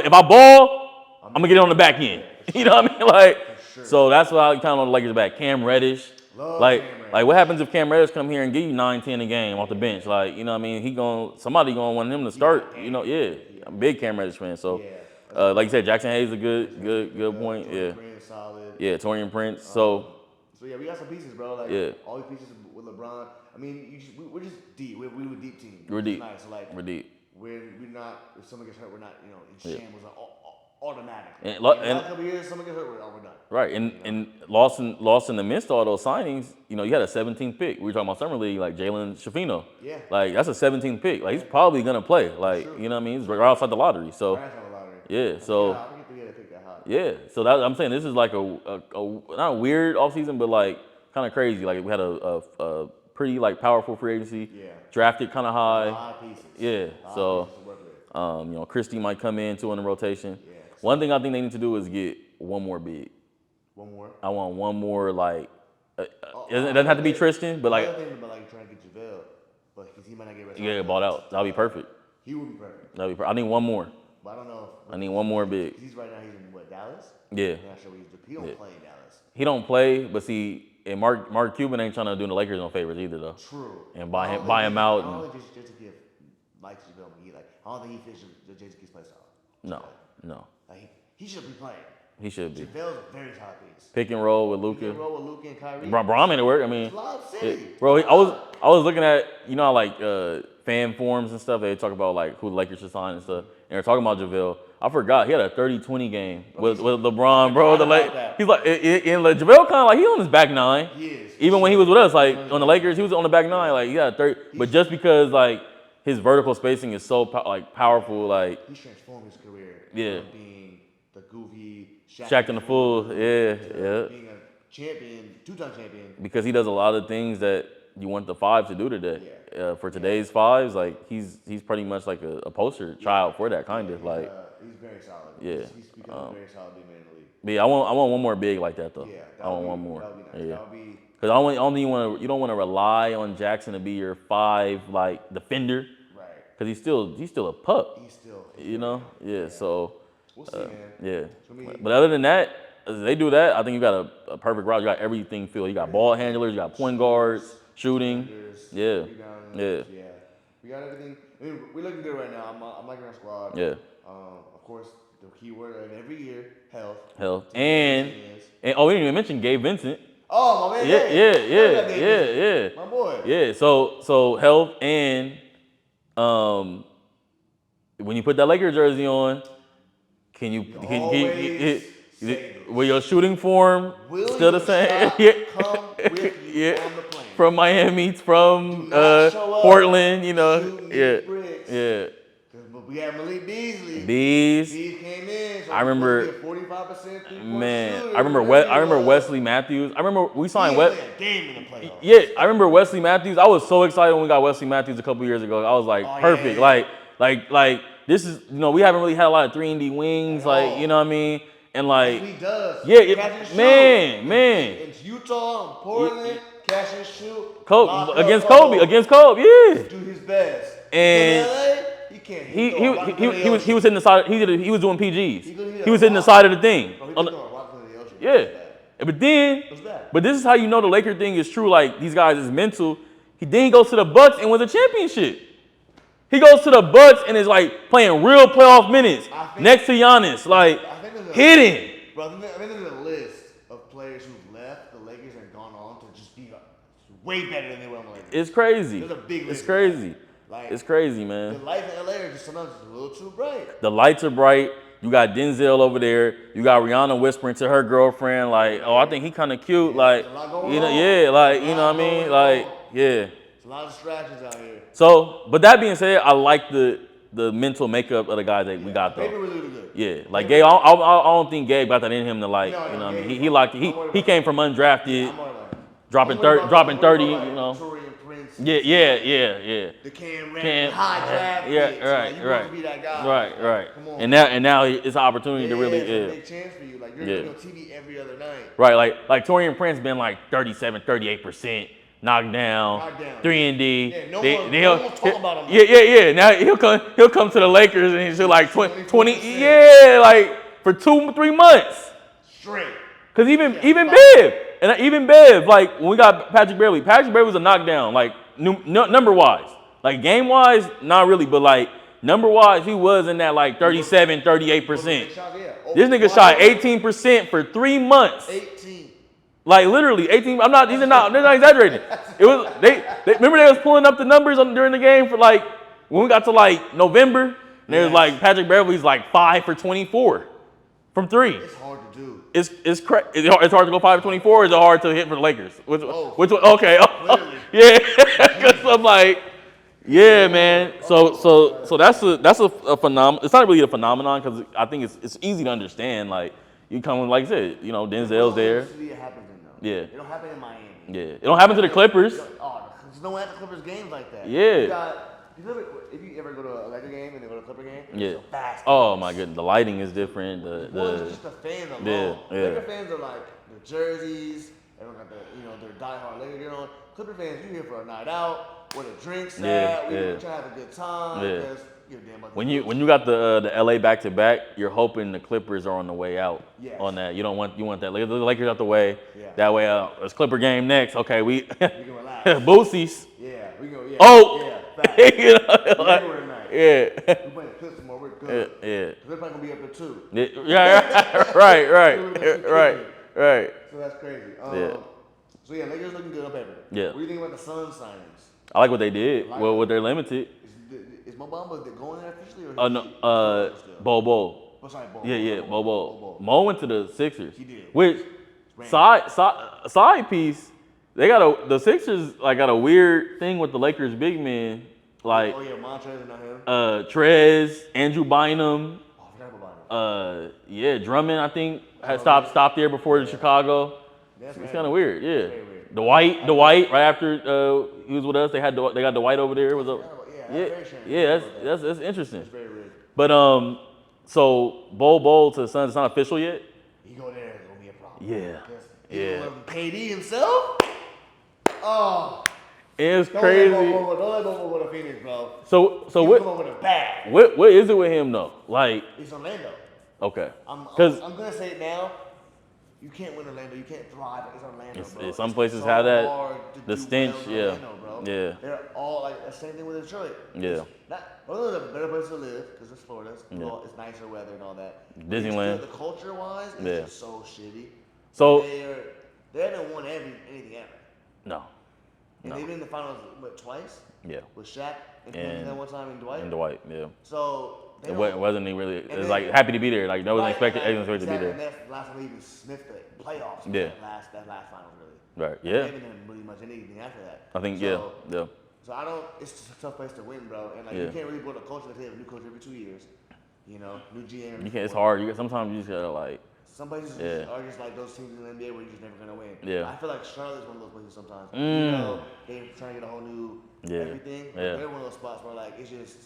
if I ball, I'm gonna get it on the back end. You know what I mean? Like so that's why I kind of know the Lakers back. Cam Reddish. Like what happens if Cam Reddish come here and give you 9-10 a game off the bench? Like, you know what I mean? Somebody gonna want him to start, you know, I'm a big Cam Reddish fan. So like you said, Jackson Hayes a good point. Yeah. Yeah, Torian Prince. So yeah, we got some pieces, bro. Like all these pieces with LeBron. I mean, we're just deep. We're a deep team. We're deep. Nice. Like we're deep. We're not. If someone gets hurt, we're not. You know, in shambles. Automatically. And a couple years, someone gets hurt, we're done. Right, and lost in the midst of all those signings. You know, you had a 17th pick. We were talking about summer league, like Jalen Shafino. Yeah. Like that's a 17th pick. Like he's probably gonna play. Like you know what I mean? He's right outside the lottery. So yeah. So I forget to pick that high. yeah. So that I'm saying this is like a not a weird offseason, but like kind of crazy. Like we had a pretty like powerful free agency. Yeah. Drafted kind of high. A lot of pieces. Yeah. So you know, Christie might come in too in the rotation. Yeah. One thing I think they need to do is get one more big. One more? I want one more like It doesn't have to be Tristan, but like, I'm thinking about like trying to get JaVale, but he might not get rest. yeah, bought out. That'll be perfect. He would be perfect. That'll be perfect. I need one more. But I don't know. I need one more big. He's right now. He's in what, Dallas? Yeah. I'm not sure what he's doing. He don't play in Dallas. He don't play, but see, and Mark Cuban ain't trying to do the Lakers no favors either though. True. And buy him out. I don't think just to give likes JaVale McGee. Like I don't think he fits the Jason Kidd's play style. No. Like he should be playing. He should be. JaVale's a very top piece. Pick and roll with Luka. Pick and roll with Luka and Kyrie. Braun made it work. I mean, Lob City. Bro, I was looking at, you know, like fan forums and stuff. They talk about like who the Lakers should sign and stuff. And they're talking about JaVale. I forgot he had a 30-20 game with LeBron, bro. He's like, in JaVale kind of like he's on his back nine. He is. Even when he was with us, like on the Lakers, he was on the back nine. Like he had 30, but just because like his vertical spacing is so powerful, like he's transformed his career. Yeah. From being the goofy Shaq in the fool. Yeah. Being a champion, two-time champion. Because he does a lot of things that you want the five to do today. Yeah. For today's fives, like he's pretty much like a poster child for that kind of like. He's very solid. Yeah. He's become a very solid big man in the league. But yeah, I want one more big like that though. Yeah. I want one more. That would be nice. Yeah. That would be. Because you don't want to rely on Jackson to be your five like defender. Right. Because he's still a pup. He's still. You know. Yeah. So. We'll see, man. Yeah. But other than that, as they do that, I think you got a perfect route. You got everything filled. You got ball handlers. You got point guards, shooting. Yeah. Yeah. We got everything. I mean, we're looking good right now. I'm liking our squad. Yeah. Of course, the key word of every year, health. And we didn't even mention Gabe Vincent. Oh, my man. Yeah. My boy. Yeah. So health and when you put that Lakers jersey on, will your shooting form still the same? Come with you on the plane. From Miami, from Portland, you know. Yeah. But we had Malik Beasley. Bees came in. So I remember 45% man. shooter, I remember Wesley Matthews. I remember we signed a game in the playoffs. Yeah, I remember Wesley Matthews. I was so excited when we got Wesley Matthews a couple years ago. I was like, perfect. Yeah. Like this is, you know, we haven't really had a lot of 3-and-D wings, like, you know what I mean? And like, he does. Yeah, man. It's Utah, Portland, catch and shoot. Against Kobe, yeah. Do his best. And LA, he can't. He was hitting the side. He was doing PGs. He was hitting the side of the thing. Yeah. But this is how you know the Laker thing is true. Like these guys is mental. He goes to the Bucks and wins a championship. He goes to the Bucks and is like playing real playoff minutes next to Giannis, like hitting. Bro, I think there's a list of players who've left the Lakers and gone on to just be way better than they were on the Lakers. It's crazy. There's a big list. It's crazy. Like, it's crazy, man. The lights in LA are just sometimes a little too bright. The lights are bright. You got Denzel over there. You got Rihanna whispering to her girlfriend, like, "Oh, I think he kind of cute." Like, you know, like, you know what I mean? Like, yeah. A lot of distractions out here. So, but that being said, I like the mental makeup of the guys that we got though. They were really good. Yeah, like Gabe, I don't think Gabe got that in him to like, you know what I mean? He liked it. He came from undrafted, dropping 30, you know. Yeah. The high draft. Right. Be that guy. Right. Come on. And now it's an opportunity to really, it's a big chance for you. Like you're on TV every other night. Right, like Torian Prince been like 37, 38%. Knocked down, 3-and-D. Yeah, no one talk about him. Yeah. Now he'll come to the Lakers and he's like 20. Yeah, like for 2-3 months. Straight. Cause even Bev, like when we got Patrick Beverley was a knockdown, like number wise, like game wise, not really, but like number wise, he was in that like 37, 38%. This nigga shot 18% for 3 months. 18. Like literally 18. They're not exaggerating. It was they remember they was pulling up the numbers during the game for like when we got to like November, and there's like Patrick Beverley's like 5 for 24 from 3. It's hard to do. It's hard to go 5 for 24. Or is it hard to hit for the Lakers? Which one? Okay. Yeah. Because I'm like, yeah, man. So that's a phenomenon. It's not really a phenomenon because I think it's easy to understand. Like you come, like I said, you know, Denzel's there. Yeah. It don't happen in Miami. Yeah. It don't happen to the Clippers. There's no way at the Clippers games like that. Yeah. If you ever go to a Laker game and then go to a Clipper game, yeah. it's so fast. Oh my goodness, the lighting is different. It's just the fans alone. Laker fans are like the jerseys, Everyone got their diehard Lakers gear on. Clipper fans, you here for a night out, where the drinks Yeah, at, we yeah. trying to have a good time. Yeah. Because you damn about When you got the LA back to back, you're hoping the Clippers are on the way out. Yes. On that. You want that. The Lakers out the way. Yeah. That way, it's Clipper game next. Okay, we can relax. Boosies. Yeah, we go. Yeah. Oh. Yeah. Facts. You know, like, Tonight. yeah. We playing the Clippers tomorrow. We're good. Yeah. They're probably gonna be up there too. Yeah. Right. So that's crazy. Yeah. So yeah, Lakers looking good on paper. Yeah. What do you think about the Suns signings? I like what they did. Well, with their limited. Is Mo Bamba going there officially? Oh no. Bobo. Oh, sorry, Bo. Yeah. Bobo. Mo went to the Sixers. He did. Which side piece. They the Sixers got a weird thing with the Lakers big men. Like, oh yeah, Montrez and not him. Trez, Andrew Bynum. Oh, I forgot about him. Yeah, Drummond I think had stopped there before the Chicago. That's It's kind of weird. Yeah. very weird. Dwight right after he was with us. They got Dwight over there. Was up. Yeah, That's interesting. It's very weird. But so Bol to the Suns, it's not official yet. He go there, it's gonna be a problem. Yeah. Yeah. KD himself. Oh. It's crazy. Don't let Bobo go to Phoenix, bro. So He what? come up with a bag. What is it with him though? Like, It's Orlando. okay, I'm because gonna say it now. You can't win Orlando. You can't thrive. It's Orlando, bro. some places so have that. hard to The do stench, well in Orlando, bro. yeah. They're all like the same thing with Detroit. Yeah. Orlando's a better place to live because it's Florida. Yeah. It's nicer weather and all that. Disneyland. The culture-wise, it's Yeah. just so shitty. So They haven't won anything ever. no. And they've been in the finals twice. Yeah. With Shaq and And- that one time in Dwight. And Dwight, yeah. So they It don't- wasn't he really. It was then- like happy to be there. Like no one Right, expected right, anyone expected to be exactly. there. And that's the last time they even sniffed the playoffs. Yeah. That last finals, really. Right. They Yeah. haven't done really much anything after that. I think So- yeah. So it's just a tough place to win, bro. And Yeah. you can't really build a culture because they have a new coach every 2 years. You know, new GM. You can't. It's hard. Sometimes you just gotta like. Some places Yeah. are just like those teams in the NBA where you're just never gonna win. Yeah. I feel like Charlotte's one of those places sometimes. Mm. You know, they're trying to get a whole new everything. Yeah. They're one of those spots where like it's just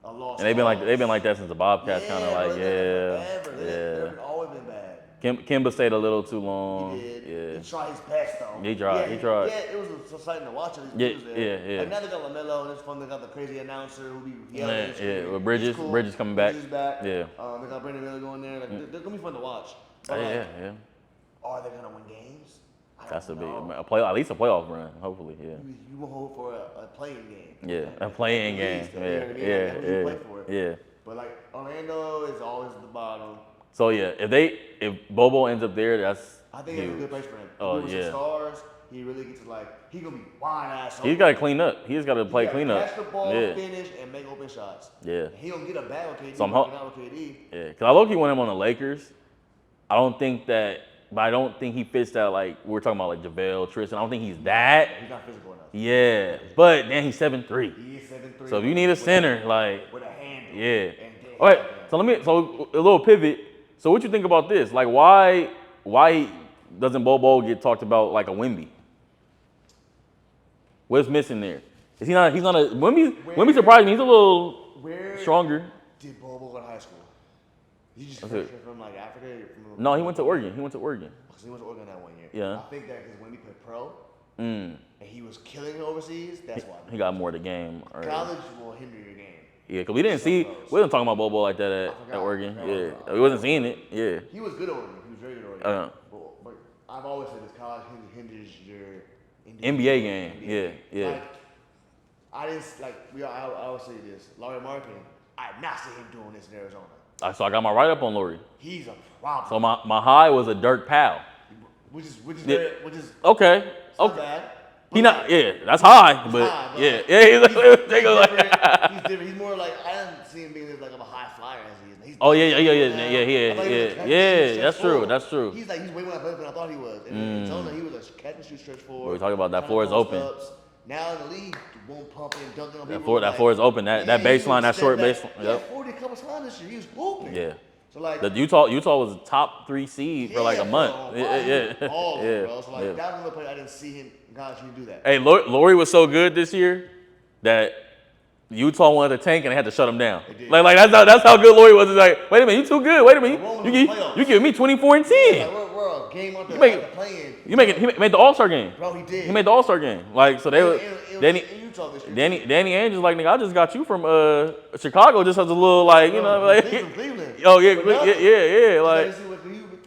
a loss. And they've been like that since the Bobcats. Kind of like forever. yeah. They've always been bad. Kimba stayed a little too long. He did. Yeah. He tried his best though. He tried. Yeah, it was exciting to watch. Yeah, there. yeah. Like now they got LaMelo and it's fun. They got the crazy announcer who be yelling. Man, and screaming. yeah, with Bridges. It's cool. Bridges coming back. Bridges back. Yeah. They got Brandon Miller going there. Like, they're gonna be fun to watch. But, Yeah. Are they gonna win games? I That's a don't big know. at least a playoff run. Hopefully, yeah. You will hope for a playing game. Yeah, a playing game. You know what I mean? Like, you play for it. Yeah. But like Orlando is always at the bottom. So yeah, if Bobo ends up there, that's I think it's a huge. good place for him. Oh, With yeah. some stars, he really gets to he gonna be wide ass. He's got to clean up. He's got to play clean up. Catch the ball, Yeah. finish, and make open shots. Yeah. He don't get a bag with KD. So I'm working out with KD. Yeah, because I low-key want him on the Lakers. I don't think he fits that, like, we're talking about, like, JaVale, Tristan. I don't think he's that. He's not physical enough. Yeah, but then he's 7'3". He is 7'3". So if you need a center, like, with a handle. yeah. And All right, so a little pivot. So what you think about this? Like, why doesn't Bobo get talked about like a Wemby? What's missing there? He's not a Wemby surprised me. He's a little stronger. Did Bobo go to high school? He just That's it. from like Africa? From No, he went to Oregon. Because he went to Oregon that 1 year. Yeah. I think that because when we played pro, and he was killing it overseas, that's why. He got more of the game. Or, College will hinder your game. yeah, because we wasn't talking about Bobo like that at Oregon. Yeah, we wasn't seeing it. Yeah. He was good at Oregon. He was very good at Oregon. But I've always said this: college hinders your NBA game. Yeah. Like, I always say this: Larry Markin. I did not see him doing this in Arizona. So I got my write-up on Laurie. He's a problem. So my high was a Dirk Powell. Which is Okay. not bad. He not, yeah, that's high, but high, but yeah, he's they go like, different. He's different. He's more like I haven't seen him being as like of a high flyer as he is. oh yeah, that's true. He's way more athletic than I thought he was. And in Arizona, he was a catch and shoot stretch forward. We're talking about that trying floor to is post open. ups. Now in the league, won't pump and dunking on That people. floor is open. That baseline, that short baseline. Yeah, 40 a couple times this year. He was hooping. Yeah. So like The Utah was a top 3 seed for like a month. Bro, Yeah. bro. So like that was the player I didn't see him in college do that. Hey, Laurie was so good this year that Utah wanted to tank and they had to shut him down. Like that's how good Laurie was. It's like, wait a minute, you too good. Wait a minute, you give me 24 and 10. Like, we're a game on the playing. He made the All-Star game. Bro, he did. He made the All-Star game. Like, so they were. Danny Ainge is like, nigga, I just got you from Chicago just as a little, like, you know, like. From Cleveland. Oh, yeah. Like.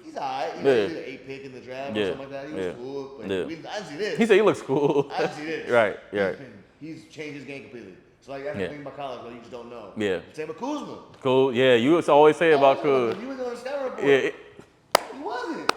He's alright. He was an 8 pick in the draft or something like that. He was cool. But I didn't see this. He said he looks cool. I didn't see this. Right. He's changed his game completely. So, like, that's the thing about college, bro. You just don't know. Yeah. Same with Kuzma. Cool. Yeah, you used to always say about Kuz. He was on the stat report. Yeah. He wasn't.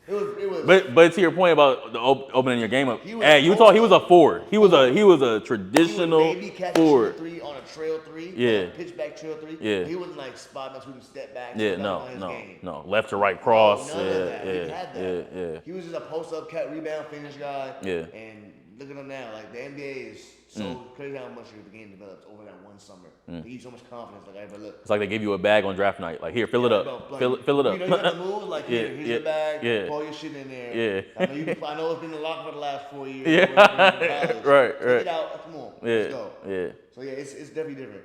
It was. But to your point about the opening your game up, at Utah, he was a forward. He was a traditional forward. Three on a trail three. Yeah. Pitch back trail three. Yeah. He wasn't like spot up, step back. Yeah. No. Left to right cross. None of that. He had that. Yeah. He was just a post up, cat rebound, finish guy. Yeah. And look at him now. Like the NBA is so crazy how much the game develops over that one summer. They give you so much confidence. Like, hey, look. It's like they give you a bag on draft night. Like, here, fill it up. Like, fill it up. You know, you have to move. Like, here's your bag. Pour your shit in there. Yeah. I know it's been locked for the last 4 years. Yeah. Right. Take it out. Come on. Let's go. Yeah. So yeah, it's definitely different.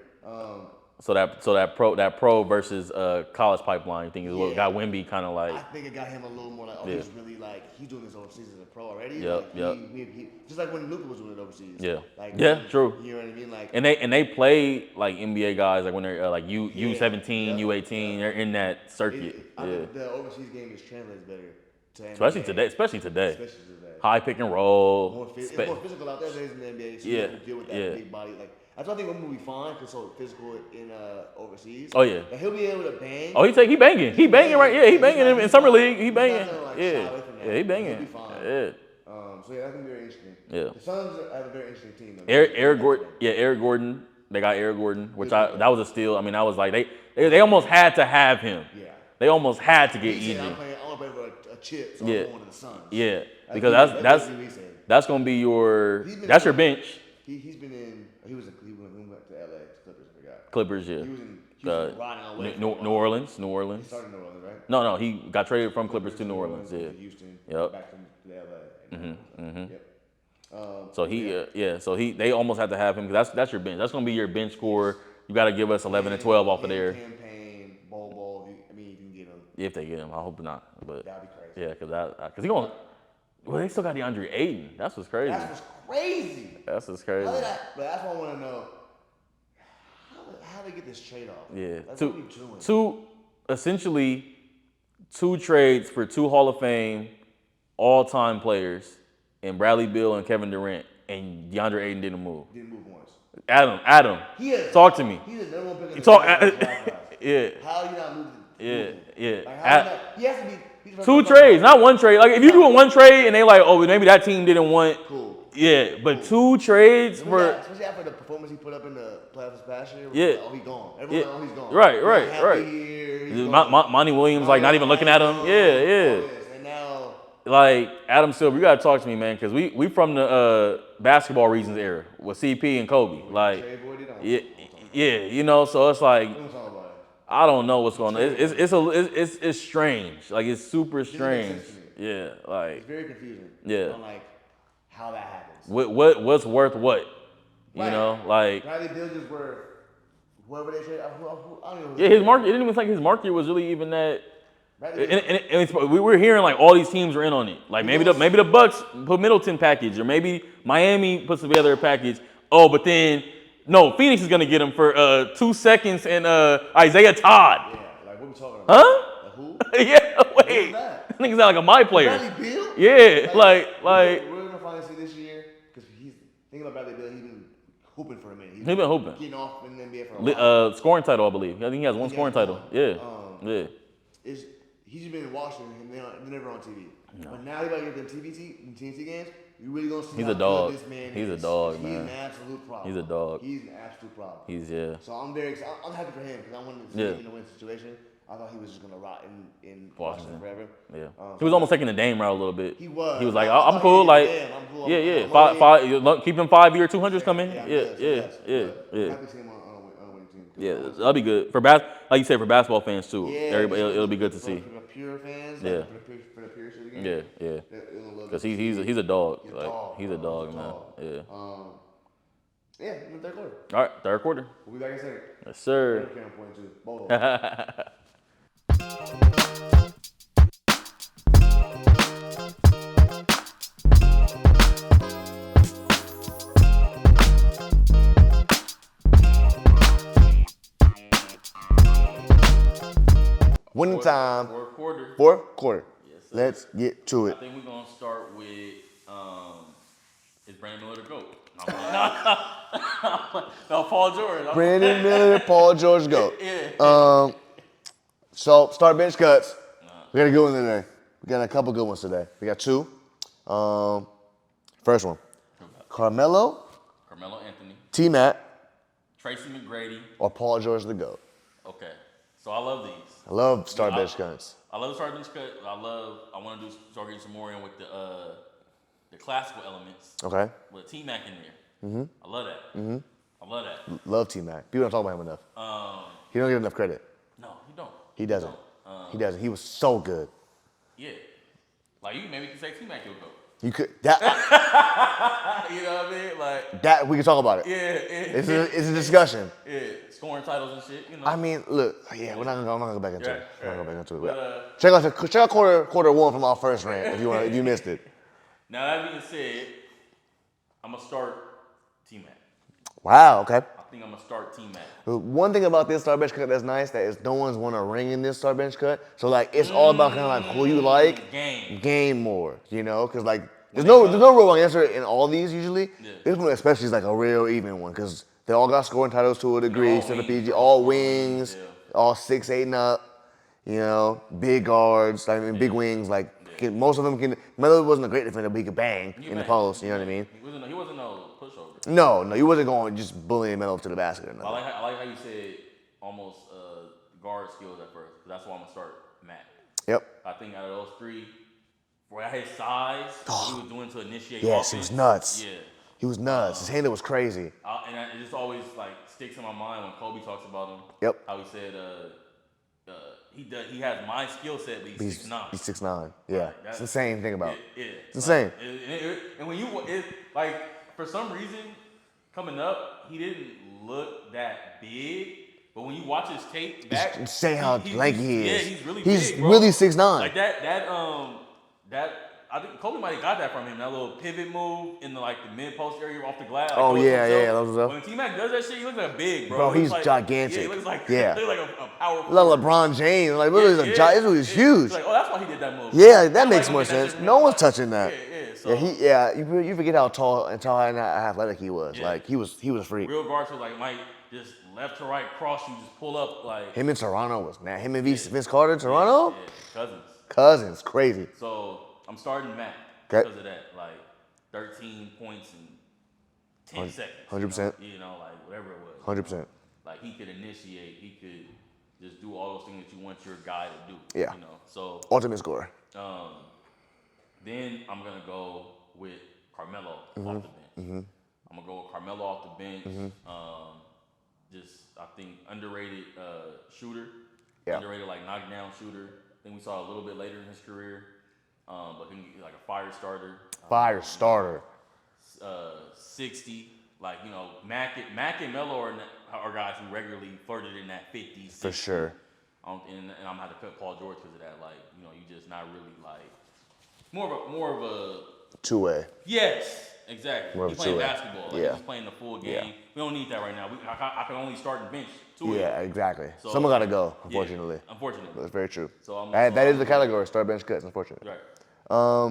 So that pro versus college pipeline, you think is what got Wemby kind of like. I think it got him a little more like, he's really like he's doing this overseas as a pro already. Yep. He, just like when Luka was doing it overseas. Yeah. Like, True. You know what I mean? Like, and they play like NBA guys like when they're like U17, U18, they're in that circuit. I think the overseas game is translates better to NBA. Especially today. High pick and roll. It's more physical out there than in the NBA. So you have to deal with that big body. Like, that's why I think Wemby will be fine because so physical in overseas. Oh yeah. Like, he'll be able to bang. Oh, he banging. He banging right. Yeah, he banging in summer league. He banging. He banging. He'll be fine. Yeah. So yeah, that's gonna be very interesting. Yeah. The Suns have a very interesting team. Eric Gordon. Yeah, Eric Gordon. They got Eric Gordon, which that was a steal. I mean, I was like they almost had to have him. Yeah. They almost had to get EG. EG. I want to play for a chip, so I'm going to the Suns. Yeah, because that's gonna be your bench. He's been in. He was in Cleveland. He went to LA. Clippers. I forgot. Clippers. Yeah. He was riding away. New Orleans. He started in New Orleans, right? No, he got traded from Clippers to New Orleans. Yeah. Houston. Yep. Back to LA. Yep. So they almost had to have him because that's your bench. That's gonna be your bench score. You got to give us 11 and 12 off of there. Campaign, Bol. I mean, you can get him. If they get him, I hope not. But that'd be crazy. Yeah, because he gonna. Well, they still got DeAndre Ayton. That's what's crazy. But that's what I want to know. How they get this trade off? Yeah. Like, essentially, two trades for two Hall of Fame all-time players, and Bradley Beal and Kevin Durant, and DeAndre Ayton didn't move. Didn't move once. Adam, talk to me. He's the number one pick in the draft. Yeah. How you not moving? Yeah. Like, he has to be. Two trades, not one trade. Like if you doing one trade and they like, oh, maybe that team didn't want. Cool. Yeah, but two trades for. Especially after the performance he put up in the playoffs this past year. Yeah. Like, oh, he's gone. Everyone's like, oh, he's gone. Right. Monty Williams like not even looking at him. Yeah. And now. Like Adam Silver, you gotta talk to me, man, because we from the basketball regions era with CP and Kobe. Like, you know, so it's like. I don't know what's going on. It's strange. Like it's super strange. Yeah, like it's very confusing. Yeah, on like how that happens. What's worth what? You know, like Bradley Beal just worth whoever they trade. I don't know. Yeah, his market. It didn't even think his market was really even that. And we were hearing like all these teams were in on it. Like maybe the Bucks put Middleton package, or maybe Miami puts together a package. Oh, but then. No, Phoenix is gonna get him for 2 seconds and Isaiah Todd. Yeah, like what we talking about? Huh? Like who? Yeah, wait. That nigga's not like a my player. Bradley Beal? Yeah, like. We're gonna finally see this year because he's thinking about Bradley Beal. He's been hooping for a minute. He's been hooping. Getting off in the NBA for a while. Scoring title, I believe. I think he has one scoring title. Yeah. He's just been in Washington and they're never on TV. No. But now he's about to get them TNT games. You really gonna see he's how a dog. Good this man He's is. a dog, man. man. He's an absolute problem. He's a dog. He's an absolute problem. He's So I'm very excited. I'm happy for him because I wanted to see him in a win situation. I thought he was just gonna rot in Washington forever. Yeah. He was almost taking the Dame route a little bit. He was. He was like, I'm cool. Like, five, keep them 5-year 200s coming. Yeah. Happy to see him on a winning team. Yeah, that'll be good for like you said, for basketball fans too. Yeah, everybody, it'll be good to see. For the pure fans. Yeah. For the pure shit again. Yeah. Because he's a dog. He's a dog, man. Yeah. In the third quarter. All right, third quarter. We'll be back in a second. Yes, sir. Both. Winning time. Fourth quarter. Fourth quarter. Yes, sir. Let's get to it. I think we're going to start with, is Brandon Miller the GOAT? No, Paul George. Brandon Miller, Paul George, GOAT. Yeah. So, start bench cuts. We got a good one today. We got a couple good ones today. We got two. First one. Carmelo Anthony. T-Mac. Tracy McGrady. Or Paul George the GOAT. Okay. So I love these. I love start bench cuts. I love the start bench cut. I want to start getting some more in with the classical elements. Okay. With T-Mac in there. I love that. I love that. Love T-Mac. People don't talk about him enough. He don't get enough credit. No, he don't. He doesn't. He doesn't. He was so good. Yeah. Like you maybe can say T-Mac will go. You could that. You know what I mean? Like that we can talk about it. Yeah. It's a discussion. Yeah. Scoring titles and shit. You know. I mean, look. Yeah, I'm not gonna go back into it. We're not gonna go back into it. But, check out quarter one from our first rant if you missed it. Now that being said, I'm gonna start T-Mac. Wow. Okay. I think I'm gonna start T-Mac. One thing about this start bench cut that's nice that is no one's won a ring in this start bench cut. So like it's all about kind of like who you like, game more, you know, because like there's no real wrong answer in all these usually. Yeah. This one especially is like a real even one because they all got scoring titles to a degree, except for PG, all wings, all 6'8" and up, you know, big guards, I mean big wings, like most of them can. Melo wasn't a great defender, but he could bang in the post. You know what I mean? He wasn't no pushover. No, he wasn't going just bullying Melo up to the basket or nothing. I like how you said almost guard skills at first. That's why I'm gonna start Matt. Yep. I think out of those three, for his size, what he was doing to initiate. Yes, offense, he was nuts. Yeah. He was nuts. His handle was crazy. And it just always like sticks in my mind when Kobe talks about him. Yep. How he said he has my skill set, but he's 6'9". He's 6'9". Yeah. Right, it's the same thing about. Yeah. It's the same. And when like for some reason coming up, he didn't look that big. But when you watch his tape back, say how lanky he is. Yeah, he's really he's big, bro. really 6'9". Like that I think Kobe might have got that from him. That little pivot move in the mid post area off the glass. Oh yeah. That was up. When T-Mac does that shit, he looks like a big, bro. Bro, he's like, gigantic. Yeah, he looks like a powerful. Like LeBron James. Like literally, he's huge. It's like, oh, that's why he did that move. Yeah, that makes more sense. No one's touching that. So, you forget how tall and athletic he was. Yeah. Like he was a freak. Real guards who might just left to right cross you, just pull up like. Him in Toronto was mad. Him and Vince Carter, Toronto. Yeah. Cousins, crazy. So I'm starting Matt because of that. 13 points in 10 seconds. 100%. You know, whatever it was. 100%. Like he could initiate. He could just do all those things that you want your guy to do. Yeah. You know. So ultimate scorer. Then I'm gonna go with Carmelo off the bench. I'm gonna go with Carmelo off the bench. I think underrated shooter. Yeah. Underrated knockdown shooter. I think we saw a little bit later in his career. But he can be a fire starter. 60. Mac and Melo are guys who regularly flirted in that 50s. For sure. And I'm gonna have to cut Paul George because of that. You just not really more of a two-way. Yes, exactly. He's playing basketball. He's playing the full game. Yeah. We don't need that right now. I can only start and bench Yeah, exactly. So, someone got to go, unfortunately. Yeah, unfortunately. That's very true. So that is the category, start, bench, cuts, unfortunately. Right. I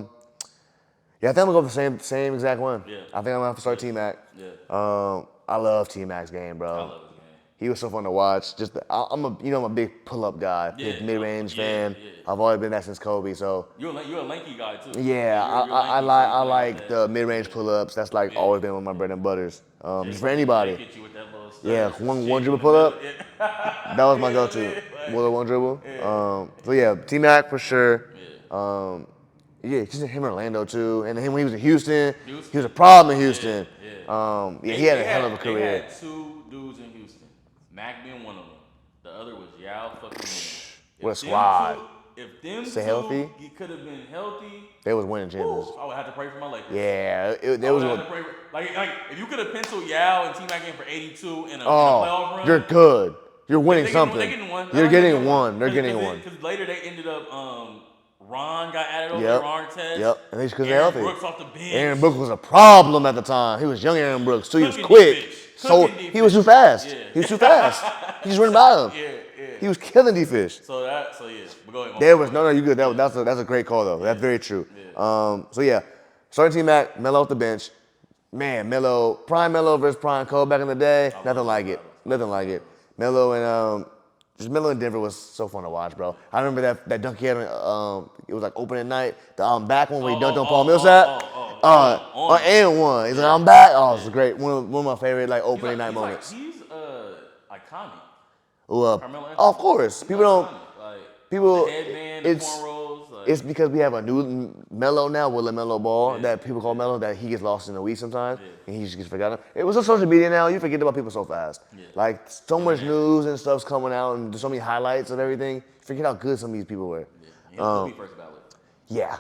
think I'm going to go with the same exact one. Yeah. I think I'm going to have to start T-Mac. Yeah. I love T-Mac's game, bro. I love his game. He was so fun to watch. I'm a big pull-up guy, mid-range fan. Yeah. I've always been that since Kobe. So you're a lanky guy too. Yeah, I like the mid-range pull-ups. That's always been one of my bread and butters. Just for anybody. Hit you with that little one dribble pull-up. That was my go-to. One dribble. T-Mac for sure. Just him in Orlando too, and him when he was in Houston, he was a problem in Houston. He had a hell of a career. They had two dudes in Houston. Mac being one of them. The other was Yao fucking Miller. What a squad. If them Stay two healthy. could have been healthy, they was winning champions. I would have to pray for my Lakers. Yeah, if you could have penciled Yao and T-Mac in for 82 in a playoff run. You're good. You're winning something. They're getting one. You're getting one. They're getting one. Because later they ended up. Ron got added over to Ron Test. Yep, and he's because they're healthy. Brooks off the bench. Aaron Brooks was a problem at the time. He was young Aaron Brooks, too. He was quick. So he was too fast. Yeah. He was too fast. He just ran by him. He was killing D-Fish. So yeah. But go ahead. There was no, you good. That's a great call though. That's very true. Yeah. So yeah, starting T-Mac, Melo off the bench. Man, prime Melo versus prime Cole back in the day. Nothing like it. Melo and Denver was so fun to watch, bro. I remember that dunk he had. It was like opening night. The back one where he dunked on Paul Millsap. And one. He's like, I'm back. Oh, it's great. One of my favorite like opening night moments. He's iconic. Of course, people don't. People, the headband, the cornrows. It's because we have a new Melo now with LaMelo Ball that people call Melo that he gets lost in the weeds sometimes and he just gets forgotten. It was on social media now. You forget about people so fast. Yeah. Like so much news and stuff's coming out and there's so many highlights of everything. You forget how good some of these people were. Yeah, he'll be first ballot. Yeah,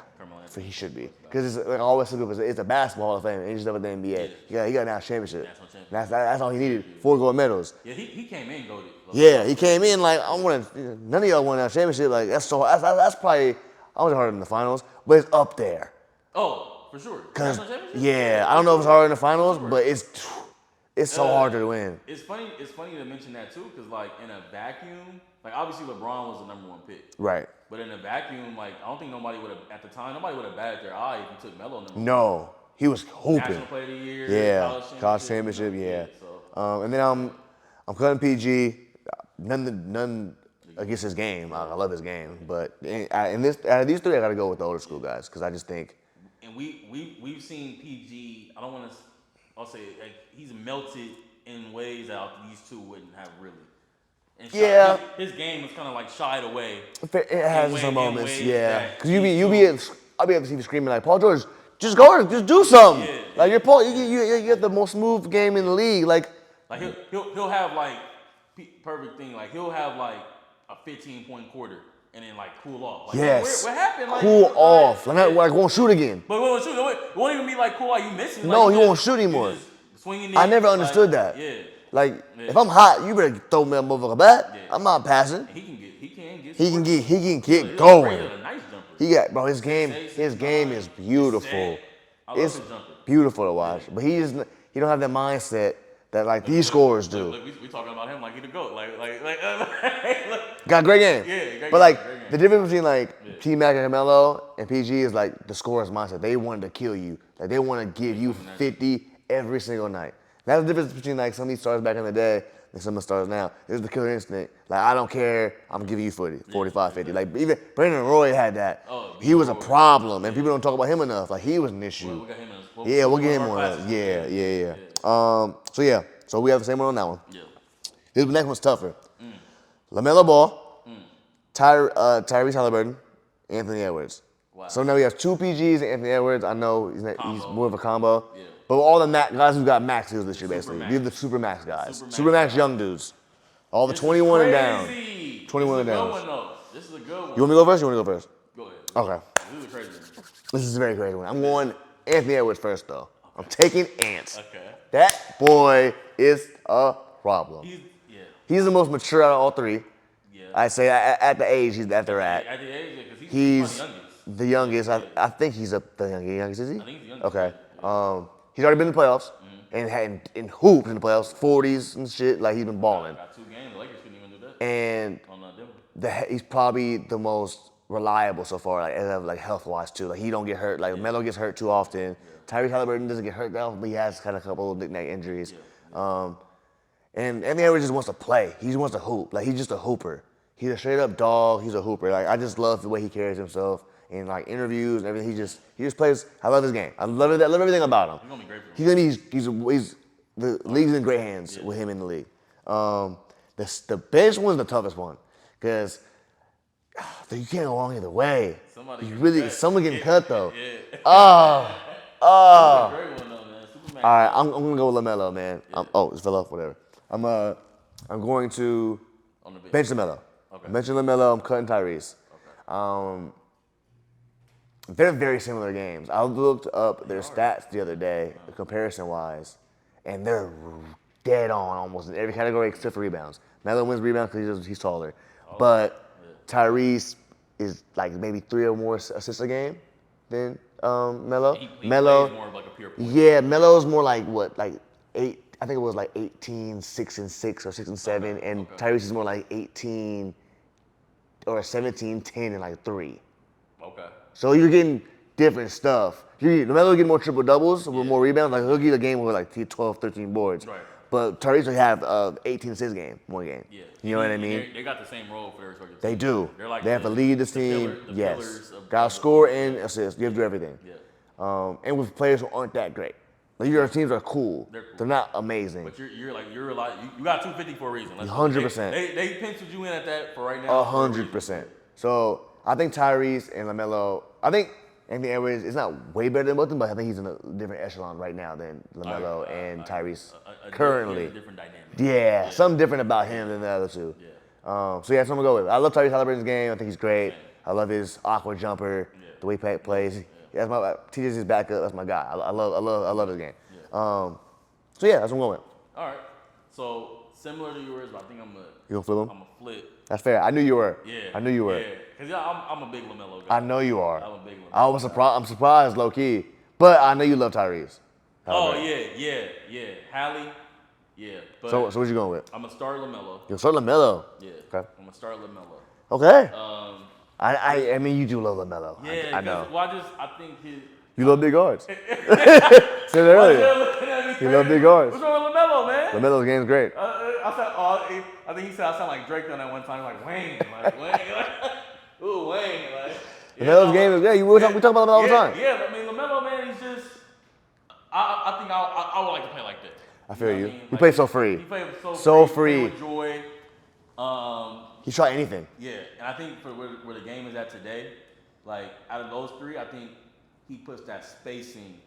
he should be because it's like I always say it's a basketball Hall of Fame. It's just never the NBA. Yeah, he got a national championship. That's all he needed. 4 gold medals. Yeah, he came in golded. Yeah, he came in like I want to. None of y'all won that championship. Like that's probably I was harder than the finals, but it's up there. Oh, for sure. Cause yeah, I don't know if it's harder in the finals, but it's so hard to win. It's funny to mention that too, because like in a vacuum, like obviously LeBron was the #1 pick. Right. But in a vacuum, like I don't think nobody would have batted their eye if you took Melo #1. No, he was hooping. National Player of the Year. Yeah, college championship. Yeah. So. And then I'm cutting PG. None against his game. I love his game, but out of these 3, I gotta go with the older school guys because I just think. And we've seen PG. I don't want to. I'll say like he's melted in ways that these two wouldn't have really. And his game was kind of like shied away. It has some moments, yeah. Because I'll be able to see you screaming like Paul George, just go, just do something. Yeah, like you're Paul, you get the most smooth game in the league. Like he'll have like perfect thing. Like he'll have like a 15-point quarter and then like cool off. Like, yes. What happened? Like, cool off. Like won't shoot again. But won't shoot. It won't even be like cool. Like you missing. No, like, he won't shoot anymore. I never understood that. Yeah. Like if I'm hot, you better throw me a motherfucker back. Yeah. I'm not passing. He can get going. A nice jumper. He got bro. His game is beautiful. It's beautiful to watch. But he don't have that mindset that like these scorers do. Look, we talking about him like he the GOAT. Like got a great game. Yeah, but like the difference between like T-Mac and Melo and PG is like the scorer's mindset. They wanted to kill you. Like they want to give you 50 every single night. That's the difference between like some of these stars back in the day and some of the stars now. There's the killer instinct. Like I don't care. I'm giving you 45, 50. Like even Brandon Roy had that. He was a problem, and people don't talk about him enough. Like he was an issue. We'll get him on. Yeah. So we have the same one on that one. Yeah. This next one's tougher. LaMelo Ball, Tyrese Halliburton, Anthony Edwards. Wow. So now we have 2 PGs and Anthony Edwards. I know he's more of a combo. Yeah. But all the guys who got max deals this year, basically. These are the super max guys. Super max young dudes. All the 21 and down. 21 and down. This is a good one. You want me to go first or you want to go first? Go ahead. Okay. This is a crazy one. This is a very crazy one. I'm going Anthony Edwards first, though. I'm taking Ant. Okay. That boy is a problem. He's the most mature out of all 3. Yeah. I say at the age that they're at. At the age, because he's the youngest. I think he's the youngest, is he? I think he's the youngest. Okay. Yeah. He's already been in the playoffs and had in hoops in the playoffs, 40s and shit. Like he's been balling. Got 2 games. The Lakers couldn't even do that. And he's probably the most reliable so far, like health-wise too. Like he don't get hurt. Like Melo gets hurt too often. Yeah. Tyrese Halliburton doesn't get hurt that often, but he has kind of a couple of knick-knack injuries. Yeah. And Anthony Edwards just wants to play. He just wants to hoop. Like he's just a hooper. He's a straight-up dog. He's a hooper. Like I just love the way he carries himself. In like interviews and everything, he just plays. I love his game. I love it. I love everything about him. He's gonna be great for him. He's the league's in great hands with him in the league. The bench one's the toughest one because you can't go wrong either way. Someone getting cut though. Yeah. All right, I'm gonna go with LaMelo, man. Yeah. It fell off. Whatever. I'm going to bench LaMelo. Okay. I'm benching LaMelo. I'm cutting Tyrese. Okay. They're very similar games. I looked up their stats the other day, comparison-wise, and they're dead on almost in every category except for rebounds. Melo wins rebounds because he's taller, but Tyrese is like maybe 3 or more assists a game than Melo. He Melo plays more of like a pure point. Yeah, Melo's more like what, like I think it was like 18, 6 and 6 or 6 and 7, and Tyrese is more like 18 or 17, 10 and like 3. Okay. So you're getting different stuff. LaMelo get more triple doubles with more rebounds. Like he'll get a game with like 12, 13 boards. Right. But Tyrese will have 18 assists one game. Yeah. You know what I mean? They got the same role for their respective They teams. do. They're like they have to lead this team. Yes. pillars of Got to score and assist. You have to do everything. Yeah. And with players who aren't that great. Like your teams are cool. They're not amazing. But you're a lot. You got 250 for a reason. 100%. They penciled you in at that for right now. 100%. So I think Tyrese and LaMelo. I think Anthony Edwards is not way better than both of them, but I think he's in a different echelon right now than LaMelo and Tyrese currently. A different dynamic. Yeah, something different about him than the other two. Yeah. So yeah, that's what I'm gonna go with. I love Tyrese Halliburton's game. I think he's great. I love his awkward jumper, the way he plays. That's my TJ's his backup. That's my guy. I love his game. So yeah, that's what I'm going with. All right. So similar to yours, but I think I'm gonna. You gonna flip him? I'm gonna flip. That's fair. I knew you were. Yeah. I knew you were. Yeah. Cause I'm a big LaMelo guy. I know you are. I'm a big LaMelo. I'm surprised, low key. But I know you love Tyrese. Oh yeah. Hallie. Yeah. But So what you going with? I'm gonna start LaMelo. You'll start LaMelo. Yeah. Okay. I'm gonna start LaMelo. Okay. I mean you do love LaMelo. Yeah. I know. Well, I think his. You love big guards. Said it earlier. You love big guards. What's wrong with LaMelo, man? LaMelo's game's great. I think he said I sound like Drake on that one time, like Wayne, ooh Wayne, LaMelo's game is great. We talk about LaMelo all the time. Yeah, I mean LaMelo, man, he's just. I think I would like to play like that. I feel you. Know what I mean? He plays so free. He plays So free. free. With joy. He try anything. Yeah, and I think for where the game is at today, like out of those three, I think he puts that spacing,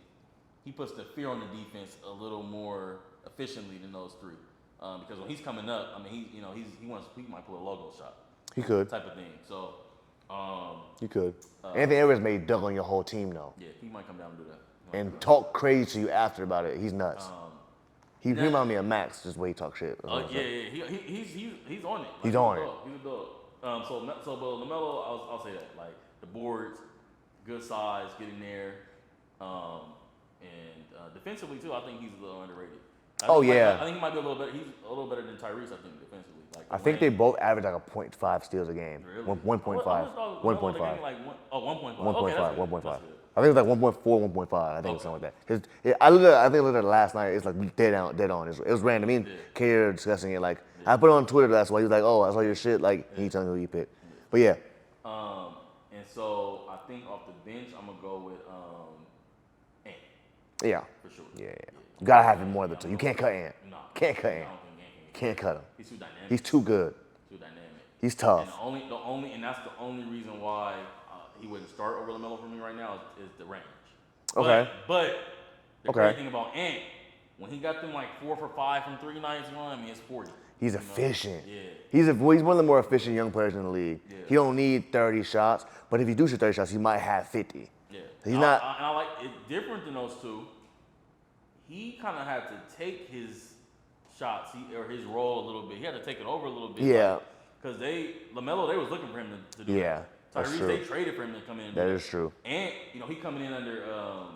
he puts the fear on the defense a little more efficiently than those three. Because when he's coming up, I mean, he might pull a logo shot. He could. Type of thing. So. He could. Anthony Edwards may dunk on your whole team though. Yeah, he might come down and do that. And talk crazy to you after about it. He's nuts. He reminds me of Max, just the way he talks shit. He's on it. He's on it. He's a dog. So but LaMelo, I'll say that like the boards, good size, getting there, and defensively too. I think he's a little underrated. I think he might be a little better. He's a little better than Tyrese. I think defensively. Like I think they both average like a 0.5 steals a game. Really? 1.5. 1.5. Like 1.5. 1.5. 1.5. That's good. I think it's like 1.4, 1.5. I think it's something like that. I think I looked at it last night. It's like dead on. It was random. Me and Kay were discussing it. Like I put it on Twitter. That's why he was like, "Oh, I saw your shit." Like he telling me who you picked. But yeah. And so I think off the bench, I'm gonna go with Ant. Yeah. For sure. Yeah. You gotta have him more than two. You can't cut Ant. No. Can't cut I Ant. don't think Ant Can't cut him. He's too dynamic. He's too good. Too dynamic. He's tough. And that's the only reason why he wouldn't start over LaMelo for me right now is the range. Okay. But the great thing about Ant, when he got them like 4 for 5 from 3 nights run, I mean it's 40. He's efficient. Yeah. He's one of the more efficient young players in the league. Yeah. He don't need 30 shots, but if he do shoot 30 shots, he might have 50. Yeah. He's not. I like it different than those two. He kind of had to take his shots or his role a little bit. He had to take it over a little bit. Yeah. Because LaMelo, they was looking for him to do Yeah. that. That's Tyrese, true. they traded for him to come in. And That do is true. And he coming in under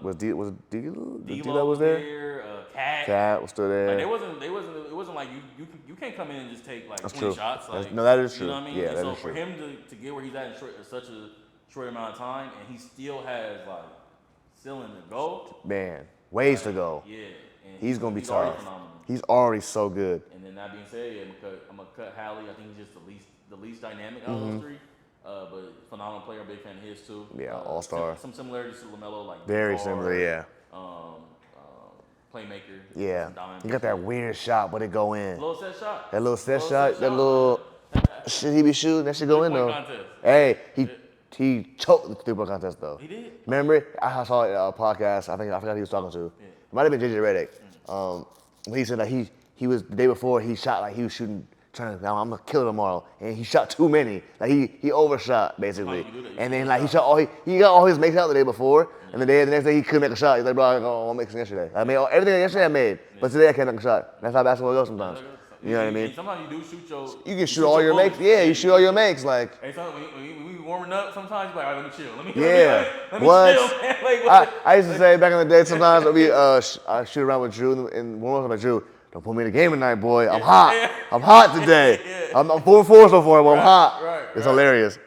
Was D'Lo D'Lo was there? Cat. Cat was still there. Like it wasn't like you can't come in and just take like That's 20 true. shots. Like, No, that is true. You know what I mean? Yeah, and that so is for true. him to get where he's at in such a short amount of time, and he still has like ceiling to go. Man, ways to go. Yeah. And He's gonna be already tough. phenomenal. He's already so good. And then that being said, I'm gonna cut Hallie. I think he's just the least dynamic out of those three. But phenomenal player, big fan of his too. Yeah, all-star. Some similarities to LaMelo, like Very guard, similar, yeah. Playmaker. Yeah. Dime. He got that weird shot, but it go in. Little set shot. That little set shot, that little shit he be shooting, that shit go in though. Contest. Hey, he choked the three-point contest though. He did. Remember? I saw it in a podcast. I forgot who he was talking to. Yeah. It might have been JJ Redick. When he said that he was the day before he shot like he was shooting trying to I'm gonna kill it tomorrow, and he shot too many. Like he overshot basically, and then like he got all his makes out the day before, and the next day he couldn't make a shot. He's like, bro, I got makes yesterday. I made everything yesterday I made, but today I can't make a shot. That's how basketball goes sometimes. You know what I mean? Sometimes you do shoot your. You can shoot all your makes. Yeah, you shoot all your makes. Like. Hey, when we warming up, sometimes you're like, all right, let me chill. Let me What? chill, man. Like, I used to say back in the day sometimes I shoot around with Drew and warm up with Drew. don't put me in the game tonight, boy. I'm hot. I'm hot today. I'm 4-4 so far, but I'm hot. It's hilarious.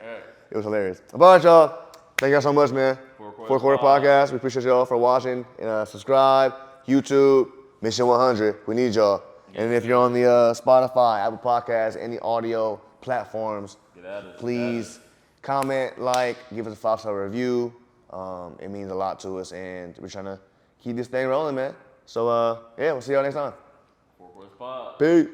It was hilarious. All right, y'all. Thank y'all so much, man. Fourth Quarter Podcast. We appreciate y'all for watching. And subscribe, YouTube, Mission 100. We need y'all. And if you're on the Spotify, Apple Podcasts, any audio platforms, please comment, like, give us a 5-star review. It means a lot to us, and we're trying to keep this thing rolling, man. So, yeah, we'll see y'all next time. Peace.